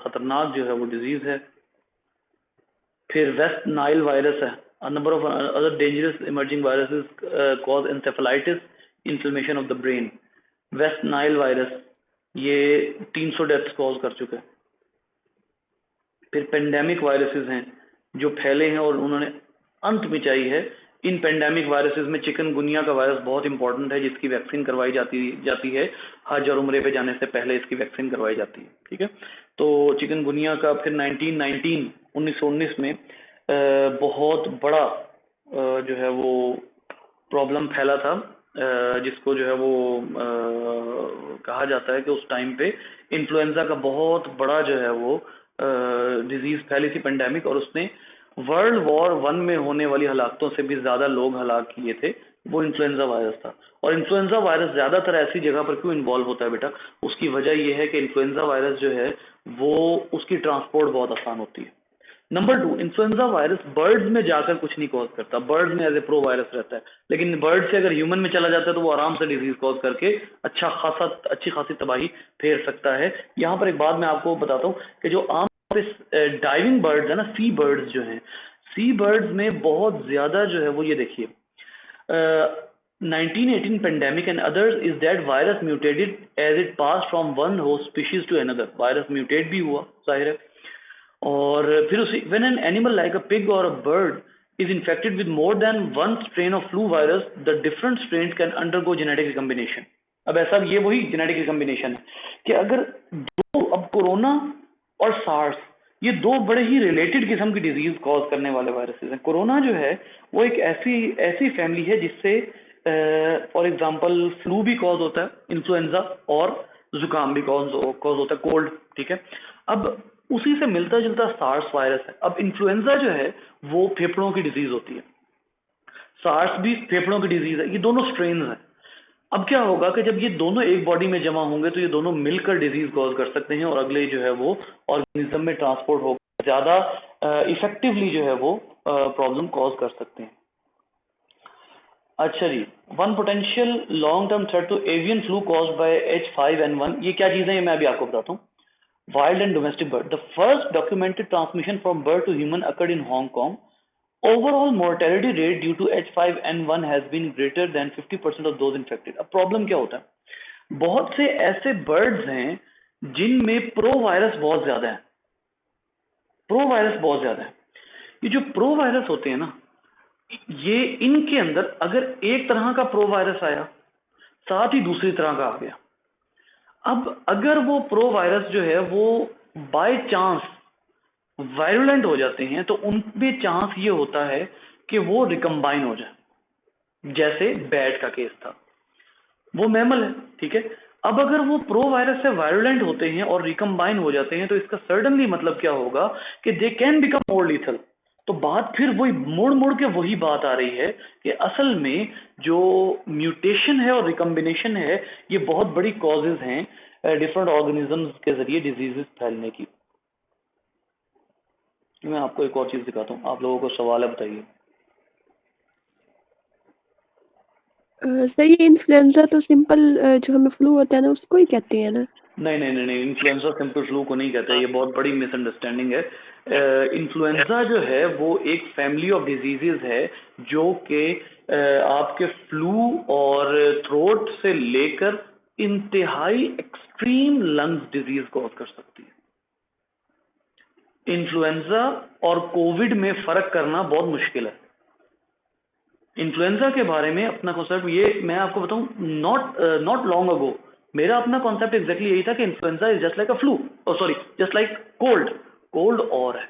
खतरनाक जो है वो डिजीज है। फिर वेस्ट नाइल वायरस है। A number of other dangerous emerging viruses cause encephalitis, inflammation of the brain. West Nile virus ये 300 डेथ्स कॉज कर चुके हैं। फिर पेंडेमिक वायरसेस हैं जो फैले हैं और उन्होंने अंत मचाई है। इन पेंडेमिक वायरसेस में चिकनगुनिया का वायरस बहुत इंपॉर्टेंट है, जिसकी वैक्सीन करवाई जाती है। हज और उम्रे पे जाने से पहले इसकी वैक्सीन करवाई जाती है। ठीक है, तो चिकनगुनिया का फिर 1919 में बहुत बड़ा जो है वो प्रॉब्लम फैला था, जिसको जो है वो कहा जाता है कि उस टाइम पे इन्फ्लुएंजा का बहुत बड़ा जो है वो डिजीज फैली थी, पेंडेमिक, और उसने वर्ल्ड वॉर 1 में होने वाली हलाकतों से भी ज्यादा लोग हलाक किए थे। वो इन्फ्लुएंजा वायरस था। और इन्फ्लुएंजा वायरस ज्यादातर ऐसी जगह पर क्यों इन्वॉल्व होता है बेटा? उसकी वजह यह है कि इन्फ्लुएंजा वायरस जो है वो उसकी ट्रांसपोर्ट बहुत आसान होती है। नंबर 2, इन्फ्लुएंजा वायरस बर्ड्स में जाकर कुछ नहीं कॉज करता, बर्ड्स में एज ए प्रो वायरस रहता है, लेकिन बर्ड से अगर ह्यूमन में चला जाता है तो वो आराम से डिजीज कॉज करके अच्छी खासी तबाही फेर सकता है। यहाँ पर एक बात मैं आपको बताता हूँ कि जो आम डाइविंग बर्ड्स है ना, सी बर्ड्स जो हैं, सी बर्ड्स में बहुत ज्यादा जो है वो, ये देखिए 1918 pandemic and others is that virus mutated as it passed from one host species to another। Virus mutate भी हुआ, जाहिर है। और फिर उसी when an animal like a pig or a bird is infected with more than one strain of flu virus, the different strains can undergo genetic recombination। अब ऐसा ये वही जेनेटिक रिकम्बिनेशन है कि अगर अब कोरोना और सार्स ये दो बड़े ही रिलेटेड किस्म की डिजीज कॉज करने वाले वायरसेस हैं। कोरोना जो है वो एक ऐसी फैमिली है जिससे फॉर एग्जांपल फ्लू भी कॉज होता है, इन्फ्लुएंजा, और जुकाम भी कॉज होता है, कोल्ड। ठीक है, अब उसी से मिलता जुलता सार्स वायरस है। अब इन्फ्लुएंजा जो है वो फेफड़ों की डिजीज होती है, सार्स भी फेफड़ों की डिजीज है, ये दोनों स्ट्रेन है। अब क्या होगा कि जब ये दोनों एक बॉडी में जमा होंगे तो ये दोनों मिलकर डिजीज कॉज कर सकते हैं और अगले जो है वो ऑर्गेनिज्म में ट्रांसपोर्ट होकर ज्यादा इफेक्टिवली जो है वो प्रॉब्लम कॉज कर सकते हैं। अच्छा जी, one potential long term threat to avian flu caused by H5N1, ये क्या चीजें हैं मैं अभी आपको बताता हूँ। Wild and domestic bird, the first documented transmission from bird to human occurred in Hong Kong. Overall mortality rate due to H5N1 has been greater than 50% of those infected। अब प्रॉब्लम क्या होता है, बहुत से ऐसे बर्ड्स हैं जिनमें प्रो वायरस बहुत ज्यादा है, प्रो वायरस बहुत ज्यादा है। ये जो प्रो वायरस होते हैं ना, ये इनके अंदर अगर एक तरह का प्रो वायरस आया साथ ही दूसरी तरह का आ गया, अब अगर वो प्रो वायरस जो है वो बाय चांस वायरुलेंट हो जाते हैं तो उनमें चांस ये होता है कि वो रिकम्बाइन हो जाए। जैसे बैट का केस था, वो मैमल है, ठीक है। अब अगर वो प्रो वायरस से वायरुलेंट होते हैं और रिकम्बाइन हो जाते हैं तो इसका सर्टनली मतलब क्या होगा कि they can become more lethal. तो बात फिर वही मुड़ मुड़ के वही बात आ रही है कि असल में जो म्यूटेशन है और रिकम्बिनेशन है ये बहुत बड़ी कॉजेज हैं डिफरेंट ऑर्गेनिजम्स के जरिए डिजीजेस फैलने की। मैं आपको एक और चीज दिखाता हूँ, आप लोगों को सवाल है, बताइए। सर ये इन्फ्लुएंजा तो सिंपल जो हमें फ्लू होता है ना उसको ही कहते हैं ना? नहीं, इन्फ्लुएंजा सिंपल फ्लू को नहीं कहता है, ये बहुत बड़ी मिसअंडरस्टैंडिंग है। इन्फ्लुएंजा जो है वो एक फैमिली ऑफ डिजीजेज है जो कि आपके फ्लू और थ्रोट से लेकर इंतहाई एक्सट्रीम लंग्स डिजीज कॉज कर सकती है। इन्फ्लुएंजा और कोविड में फर्क करना बहुत मुश्किल है। इन्फ्लुएंजा के बारे में अपना कॉन्सेप्ट ये मैं आपको बताऊं, नॉट लॉन्ग अगो मेरा अपना कॉन्सेप्ट एग्जैक्टली यही था कि influenza is just like a flu, sorry just like cold और है।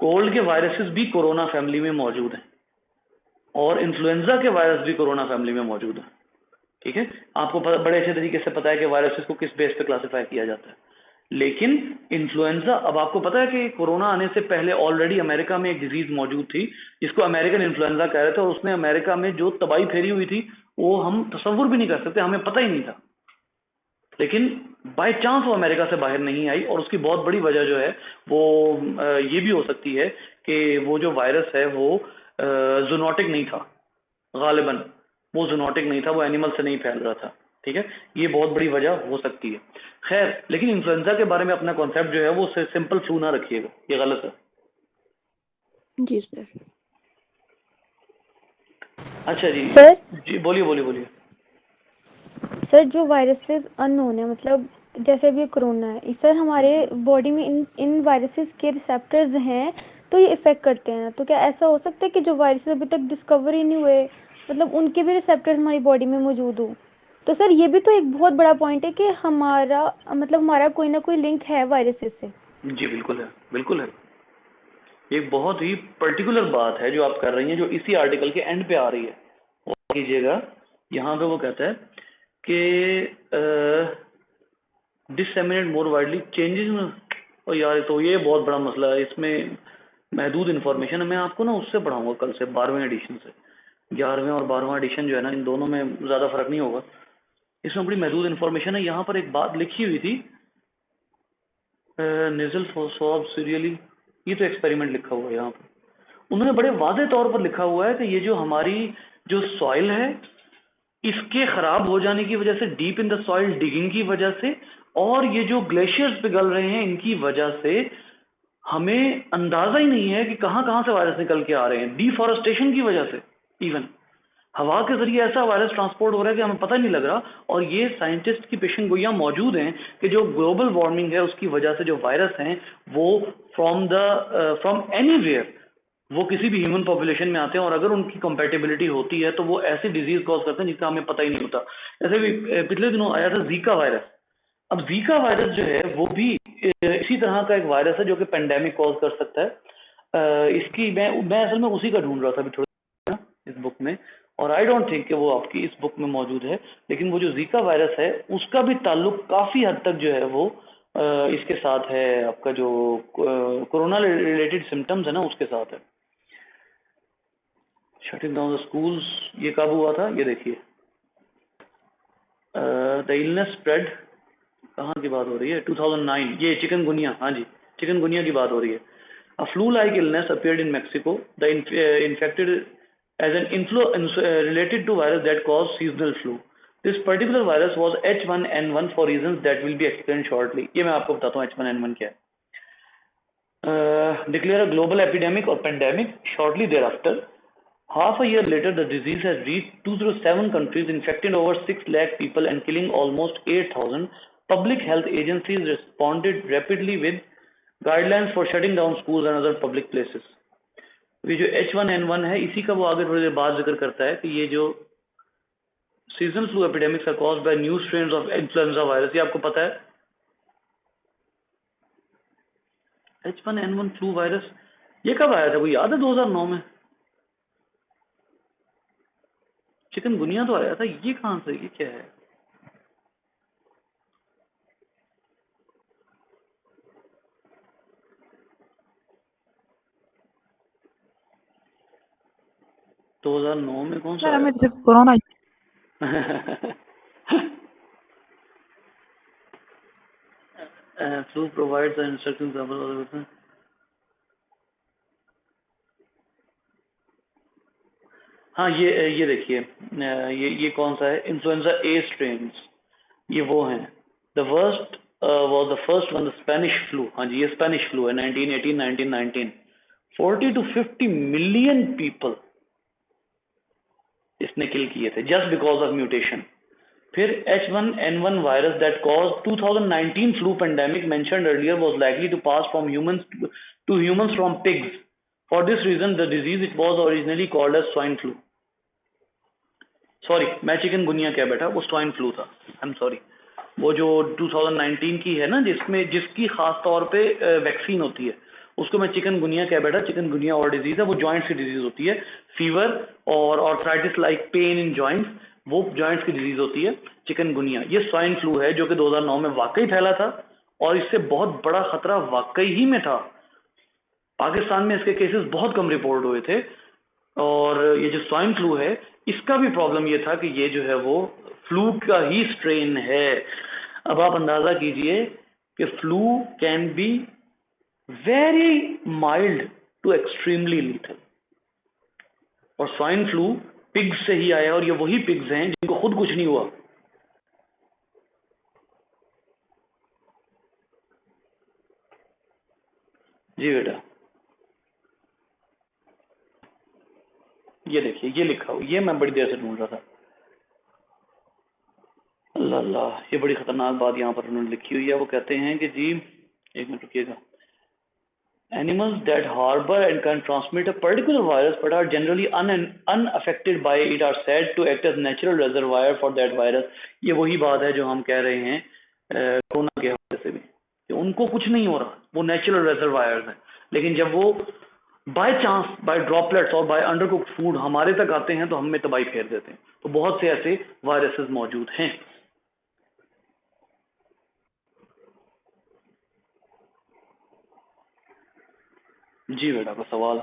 कोल्ड के वायरसेस भी कोरोना फैमिली में मौजूद हैं और इन्फ्लुएंजा के वायरस भी कोरोना फैमिली में मौजूद है। ठीक है, आपको बड़े अच्छे तरीके से पता है कि वायरसेस को किस बेस पे क्लासिफाई किया जाता है। लेकिन इन्फ्लुएंजा, अब आपको पता है कि कोरोना आने से पहले ऑलरेडी अमेरिका में एक डिजीज मौजूद थी जिसको अमेरिकन इन्फ्लुएंजा कह रहे थे और उसने अमेरिका में जो तबाही फेरी हुई थी वो हम तसव्वुर भी नहीं कर सकते, हमें पता ही नहीं था। लेकिन बाय चांस वो अमेरिका से बाहर नहीं आई और उसकी बहुत बड़ी वजह जो है वो ये भी हो सकती है कि वो जो वायरस है वो जूनोटिक नहीं था, गालिबन वो जूनोटिक नहीं था, वो एनिमल से नहीं फैल रहा था। ठीक है, ये बहुत बड़ी वजह हो सकती है। खैर, लेकिन इन्फ्लुएंजा के बारे में अपना कॉन्सेप्ट जो है वो सिंपल फ्लू ना रखिएगा, ये गलत है। जी सर। अच्छा जी सर, जी बोलिए। सर जो वायरसेस अननोन है, मतलब जैसे अभी कोरोना है सर, हमारे बॉडी में इन वायरसेस के रिसेप्टर्स हैं, तो ये इफेक्ट करते हैं। तो क्या ऐसा हो सकता है कि जो वायरसेस अभी तक डिस्कवर ही नहीं हुए, मतलब उनके भी रिसेप्टर्स हमारी बॉडी में मौजूद हो? तो सर ये भी तो एक बहुत बड़ा पॉइंट है कि हमारा मतलब हमारा कोई ना कोई लिंक है वायरसेस से। जी बिल्कुल है, बिल्कुल है। एक बहुत ही पर्टिकुलर बात है जो आप कर रही हैं, जो इसी आर्टिकल के एंड पे आ रही है। वो कीजिएगा, यहाँ पे वो कहता है कि डिससेमिनेट मोर वाइडली चेंजेस में। और यार तो ये बहुत बड़ा मसला है, इसमें महदूद इन्फॉर्मेशन है। मैं आपको ना उससे पढ़ाऊंगा कल से, 12वें एडिशन से। 11वें और 12वां एडिशन जो है ना, इन दोनों में ज़्यादा फर्क नहीं होगा। इसमें बड़ी महदूद इन्फॉर्मेशन है। यहाँ पर एक बात लिखी हुई थी, नेजल स्वैब सीरियली, ये तो एक्सपेरिमेंट लिखा हुआ है यहाँ पर। उन्होंने बड़े वादे तौर पर लिखा हुआ है कि ये जो हमारी जो सॉइल है, इसके खराब हो जाने की वजह से, deep in the soil digging की वजह से, और ये जो ग्लेशियर्स पिघल रहे हैं इनकी वजह से, हमें अंदाजा ही नहीं है कि कहाँ कहाँ से वायरस निकल के आ रहे हैं। डिफॉरेस्टेशन की वजह से इवन हवा के जरिए ऐसा वायरस ट्रांसपोर्ट हो रहा है कि हमें पता नहीं लग रहा। और ये साइंटिस्ट की पेशन गोइयां मौजूद हैं कि जो ग्लोबल वार्मिंग है उसकी वजह से जो वायरस हैं वो फ्रॉम एनीवेयर वो किसी भी ह्यूमन पॉपुलेशन में आते हैं, और अगर उनकी कंपैटिबिलिटी होती है तो वो ऐसी डिजीज कॉज करते हैं जिसका हमें पता ही नहीं होता। जैसे भी पिछले दिनों आया था जीका वायरस। अब जीका वायरस जो है वो भी इसी तरह का एक वायरस है जो कि पेंडेमिक कॉज कर सकता है। इसकी मैं असल में उसी का ढूंढ रहा था अभी थोड़ा इस बुक में, और आई डोंट थिंक कि वो आपकी इस बुक में मौजूद है। लेकिन वो जो जीका वायरस है उसका भी ताल्लुक काफ़ी हद तक जो है वो इसके साथ है, आपका जो कोरोना रिलेटेड सिम्टम्स है ना उसके साथ है। शटिंग डाउन द स्कूल्स, ये कब हुआ था ये देखिए। द इलनेस स्प्रेड, कहाँ की बात हो रही है? 2009, ये चिकनगुनिया, हाँ जी चिकनगुनिया की बात हो रही है। A flu like illness appeared in Mexico, the infected as an influenza related to virus that caused seasonal flu. This particular virus was H1N1 for reasons that will be explained shortly. ये मैं आपको बताता हूँ H1N1 क्या है। Declare a global epidemic or pandemic shortly thereafter. Half a year later, the disease has reached 207 countries, infecting over 6 lakh people and killing almost 8,000. Public health agencies responded rapidly with guidelines for shutting down schools and other public places. ये जो H1N1 है इसी का वो आगे थोड़ी देर बाद जिक्र करता है कि ये जो seasonal flu epidemics are caused by new strains of influenza virus, ये आपको पता है। H1N1 फ्लू वायरस ये कब आया था, वो याद है? 2009 में। चिकनगुनिया तो आया था, ये कहाँ से, ये क्या है? तो 2009 में कौन सा सर हमें आया सिर्फ कोरोना था? Flu provides instructions. हाँ ये देखिए, ये कौन सा है? इन्फ्लुएंजा ए स्ट्रेन्स, ये वो हैं। The worst was the first one, the Spanish flu. हाँ जी, ये स्पेनिश फ्लू है 1918 1919। 40 to 50 मिलियन पीपल इसने किल किए थे जस्ट बिकॉज ऑफ म्यूटेशन। फिर H1N1 virus that cause 2019 flu pandemic mentioned earlier was likely to pass from humans to humans from pigs. For this reason the disease it was originally called as swine flu. Sorry, मैं chikungunya क्या बेटा, वो swine flu था। I am sorry. वो जो 2019 की है ना, जिसकी खास तौर पे वैक्सीन होती है, उसको मैं चिकनगुनिया क्या बेटा, चिकनगुनिया और डिजीज है, वो जॉइंट्स की डिजीज होती है। फीवर और arthritis like pain in joints, वो जॉइंट्स की डिजीज होती है चिकनगुनिया। ये स्वाइन फ्लू है जो कि 2009 में वाकई फैला था, और इससे बहुत बड़ा खतरा वाकई ही में था। पाकिस्तान में इसके केसेस बहुत कम रिपोर्ट हुए थे। और ये जो स्वाइन फ्लू है इसका भी प्रॉब्लम ये था कि ये जो है वो फ्लू का ही स्ट्रेन है। अब आप अंदाजा कीजिए कि flu can be very mild to extremely lethal, और स्वाइन फ्लू पिग्स से ही आया, और ये वही पिग्स हैं जिनको खुद कुछ नहीं हुआ। जी बेटा, ये देखिए, ये लिखा हो, ये मैं बड़ी देर से ढूंढ रहा था। अल्लाह अल्लाह, ये बड़ी खतरनाक बात यहाँ पर उन्होंने लिखी हुई है। वो कहते हैं कि जी, एक minute रुकिएगा, animals that harbor and can transmit a particular virus but are generally unaffected by it are said to act as natural reservoir for that virus। ये वही बात है जो हम कह रहे हैं कोरोना के हवाले से भी, कि उनको कुछ नहीं हो रहा, वो नेचुरल रिजर्वायर्स हैं। लेकिन जब वो बाय चांस, बाय ड्रॉपलेट्स और बाय अंडरकुक्ड फूड हमारे तक आते हैं तो हमें तबाही फेर देते हैं। तो बहुत से ऐसे वायरसेस मौजूद हैं। जी बेटा, का सवाल।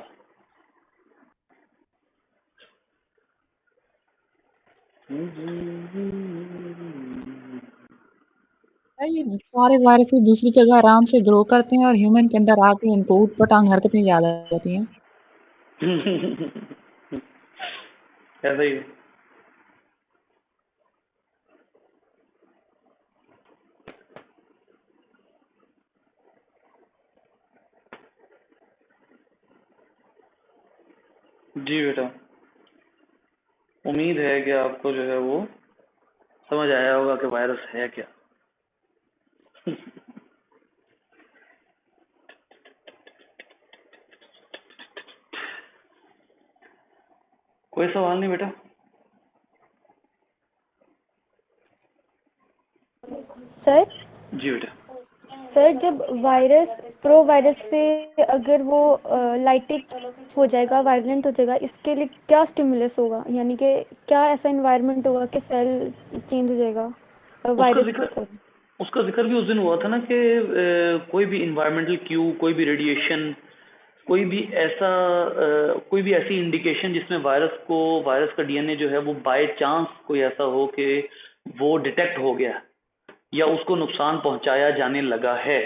ये सारे वायरसेस दूसरी जगह आराम से ग्रो करते हैं और ह्यूमन के अंदर आके इनको ऊटपटांग हरकतें याद आ जाती हैं। ऐसा ही है। जी बेटा, उम्मीद है कि आपको जो है वो समझ आया होगा कि वायरस है क्या। कोई सवाल नहीं बेटा? सर जी बेटा। सर जब वायरस प्रो वायरस से अगर वो लाइटिक हो जाएगा, वायलेंट हो जाएगा, इसके लिए क्या स्टिमुलस होगा, यानी कि क्या ऐसा इन्वायरमेंट होगा कि सेल चेंज हो जाएगा वायरस? उसका जिक्र भी उस दिन हुआ था ना कि कोई भी इन्वायरमेंटल क्यू, कोई भी रेडिएशन, कोई भी ऐसी इंडिकेशन जिसमें वायरस का डीएनए जो है वो बाय चांस कोई ऐसा हो कि वो डिटेक्ट हो गया या उसको नुकसान पहुंचाया जाने लगा है।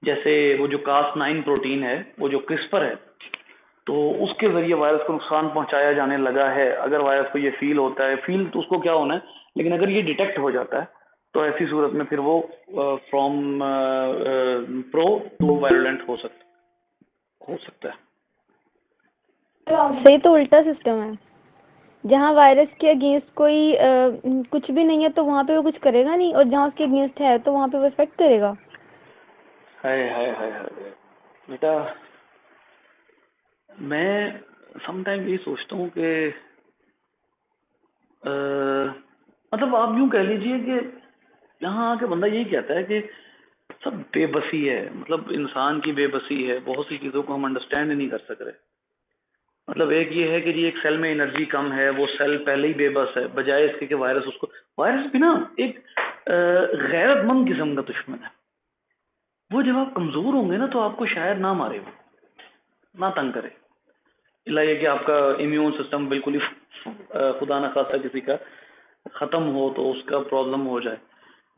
जैसे वो जो Cas9 प्रोटीन है, वो जो क्रिस्पर है, तो उसके जरिए वायरस को नुकसान पहुंचाया जाने लगा है। अगर वायरस को ये फील होता है, फील तो उसको क्या होना है, लेकिन अगर ये डिटेक्ट हो जाता है तो ऐसी सूरत में फिर वो फ्रॉम प्रो टू वायलेंट हो सकता है। सही, तो उल्टा सिस्टम है। जहाँ वायरस के अगेंस्ट कोई कुछ भी नहीं है तो वहाँ पे वो कुछ करेगा नहीं, और जहाँ उसके अगेंस्ट है तो वहाँ पे वो इफेक्ट करेगा। हाय हाय हाय हाय बेटा, मैं समटाइम ये सोचता हूँ कि मतलब आप यूं कह लीजिए कि यहाँ आके बंदा यही कहता है कि सब बेबसी है, मतलब इंसान की बेबसी है, बहुत सी चीज़ों को हम अंडरस्टैंड नहीं कर सक रहे। मतलब एक ये है कि जी एक सेल में एनर्जी कम है, वो सेल पहले ही बेबस है, बजाय इसके कि वायरस भी ना एक गैरतमंद किस्म का दुश्मन है। वो जब आप कमज़ोर होंगे ना तो आपको शायद ना मारे, वो ना तंग करे। इलाही कि आपका इम्यून सिस्टम बिल्कुल ही खुदा न खास्ता किसी का ख़त्म हो तो उसका प्रॉब्लम हो जाए,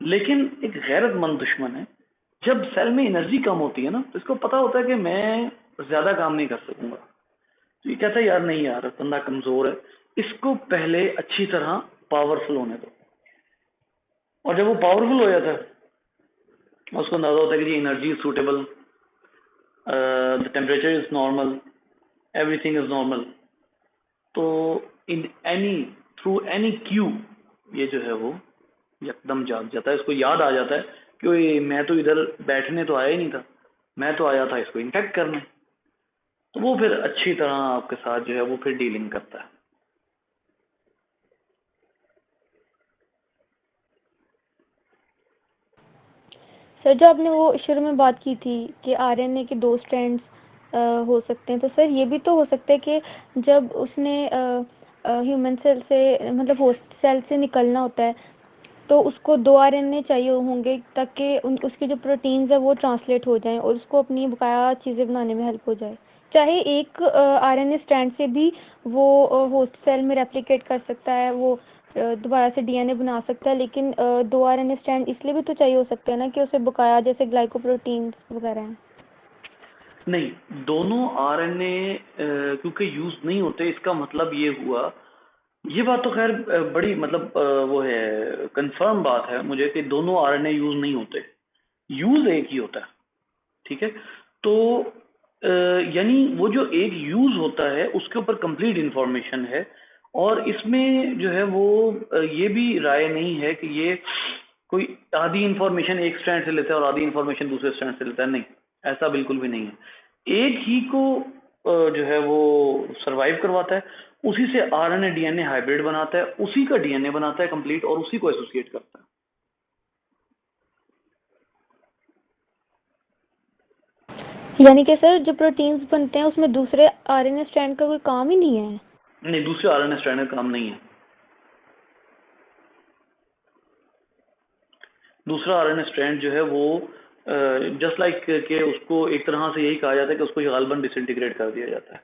लेकिन एक गैरतमंद दुश्मन है। जब सेल में एनर्जी कम होती है ना तो इसको पता होता है कि मैं ज़्यादा काम नहीं कर सकूंगा, तो ये कहता है यार नहीं यार, बंदा कमज़ोर है, इसको पहले अच्छी तरह पावरफुल होने दो। और जब वो पावरफुल हो जाता है उसको अंदाजा होता है कि जी energy is suitable, the temperature is normal, everything is normal, तो थ्रू एनी क्यू ये जो है वो एकदम जाग जाता है। इसको याद आ जाता है कि मैं तो इधर बैठने तो आया ही नहीं था, मैं तो आया था इसको इन्फेक्ट करने। तो वो फिर अच्छी तरह आपके साथ जो है वो फिर डीलिंग करता है। सर जो आपने वो शुरू में बात की थी कि आरएनए के 2 स्ट्रैंड्स हो सकते हैं, तो सर ये भी तो हो सकता है कि जब उसने ह्यूमन सेल से, मतलब होस्ट सेल से निकलना होता है, तो उसको 2 आरएनए चाहिए होंगे ताकि उसके जो प्रोटीन्स है वो ट्रांसलेट हो जाएं और उसको अपनी बकाया चीज़ें बनाने में हेल्प हो जाए। चाहे एक आरएनए स्ट्रैंड से भी वो होस्ट सेल में रेप्लिकेट कर सकता है, वो दोबारा से डीएनए बना सकता है, लेकिन 2 आरएनए स्ट्रैंड इसलिए भी तो चाहिए हो सकते हैं ना कि उसे बकाया जैसे ग्लाइकोप्रोटीन्स वगैरह हैं। नहीं, दोनों आरएनए क्योंकि यूज नहीं होते, इसका मतलब ये हुआ, ये बात तो खैर बड़ी मतलब वो है, कंफर्म बात है मुझे कि दोनों आरएनए यूज नहीं होते, यूज एक ही होता है। ठीक है, तो यानी वो जो एक यूज होता है उसके ऊपर कंप्लीट इंफॉर्मेशन है, और इसमें जो है वो ये भी राय नहीं है कि ये कोई आधी इंफॉर्मेशन एक स्ट्रैंड से लेता है और आधी इंफॉर्मेशन दूसरे स्ट्रैंड से लेता है, नहीं, ऐसा बिल्कुल भी नहीं है। एक ही को जो है वो सरवाइव करवाता है, उसी से आरएनए डीएनए हाइब्रिड बनाता है, उसी का डीएनए बनाता है कंप्लीट और उसी को एसोसिएट करता है। यानी कि सर जो प्रोटीन्स बनते हैं उसमें दूसरे आरएनए स्ट्रैंड का कोई काम ही नहीं है? नहीं, दूसरे आरएनए स्ट्रैंड का काम नहीं है। दूसरा आरएनए स्ट्रैंड जो है वो जस्ट लाइक के उसको एक तरह से यही कहा जाता है कि उसको गालबन डिसइंटीग्रेट कर दिया जाता है।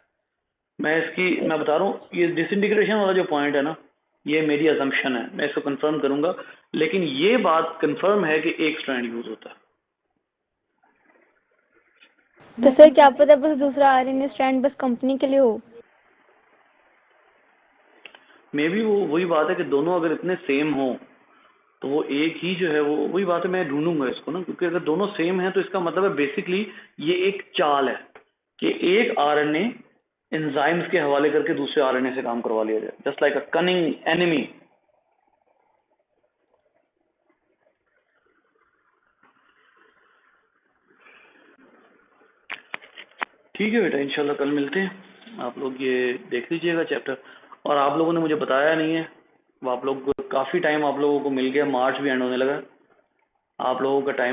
मैं बता रहा हूँ, ये डिसइंटीग्रेशन वाला जो पॉइंट है ना, ये मेरी असम्पशन है, मैं इसको कंफर्म करूंगा, लेकिन ये बात कंफर्म है कि एक स्ट्रैंड यूज होता है। तो सर क्या पता बस दूसरा आरएनए स्ट्रैंड बस कंपनी के लिए हो? मे बी वो वही बात है कि दोनों अगर इतने सेम हो तो वो एक ही जो है वो वही बात है, मैं ढूंढूंगा इसको ना, क्योंकि अगर दोनों सेम हैं तो इसका मतलब है बेसिकली ये एक चाल है कि एक आरएनए एंजाइम्स के हवाले करके दूसरे आरएनए से काम करवा लिया जाए, जस्ट लाइक अ कनिंग एनिमी। ठीक है बेटा, इंशाल्लाह कल मिलते हैं। आप लोग ये देख लीजिएगा चैप्टर, और आप लोगों ने मुझे बताया नहीं है, वो आप लोग काफ़ी टाइम आप लोगों को मिल गया, मार्च भी एंड होने लगा, आप लोगों का टाइम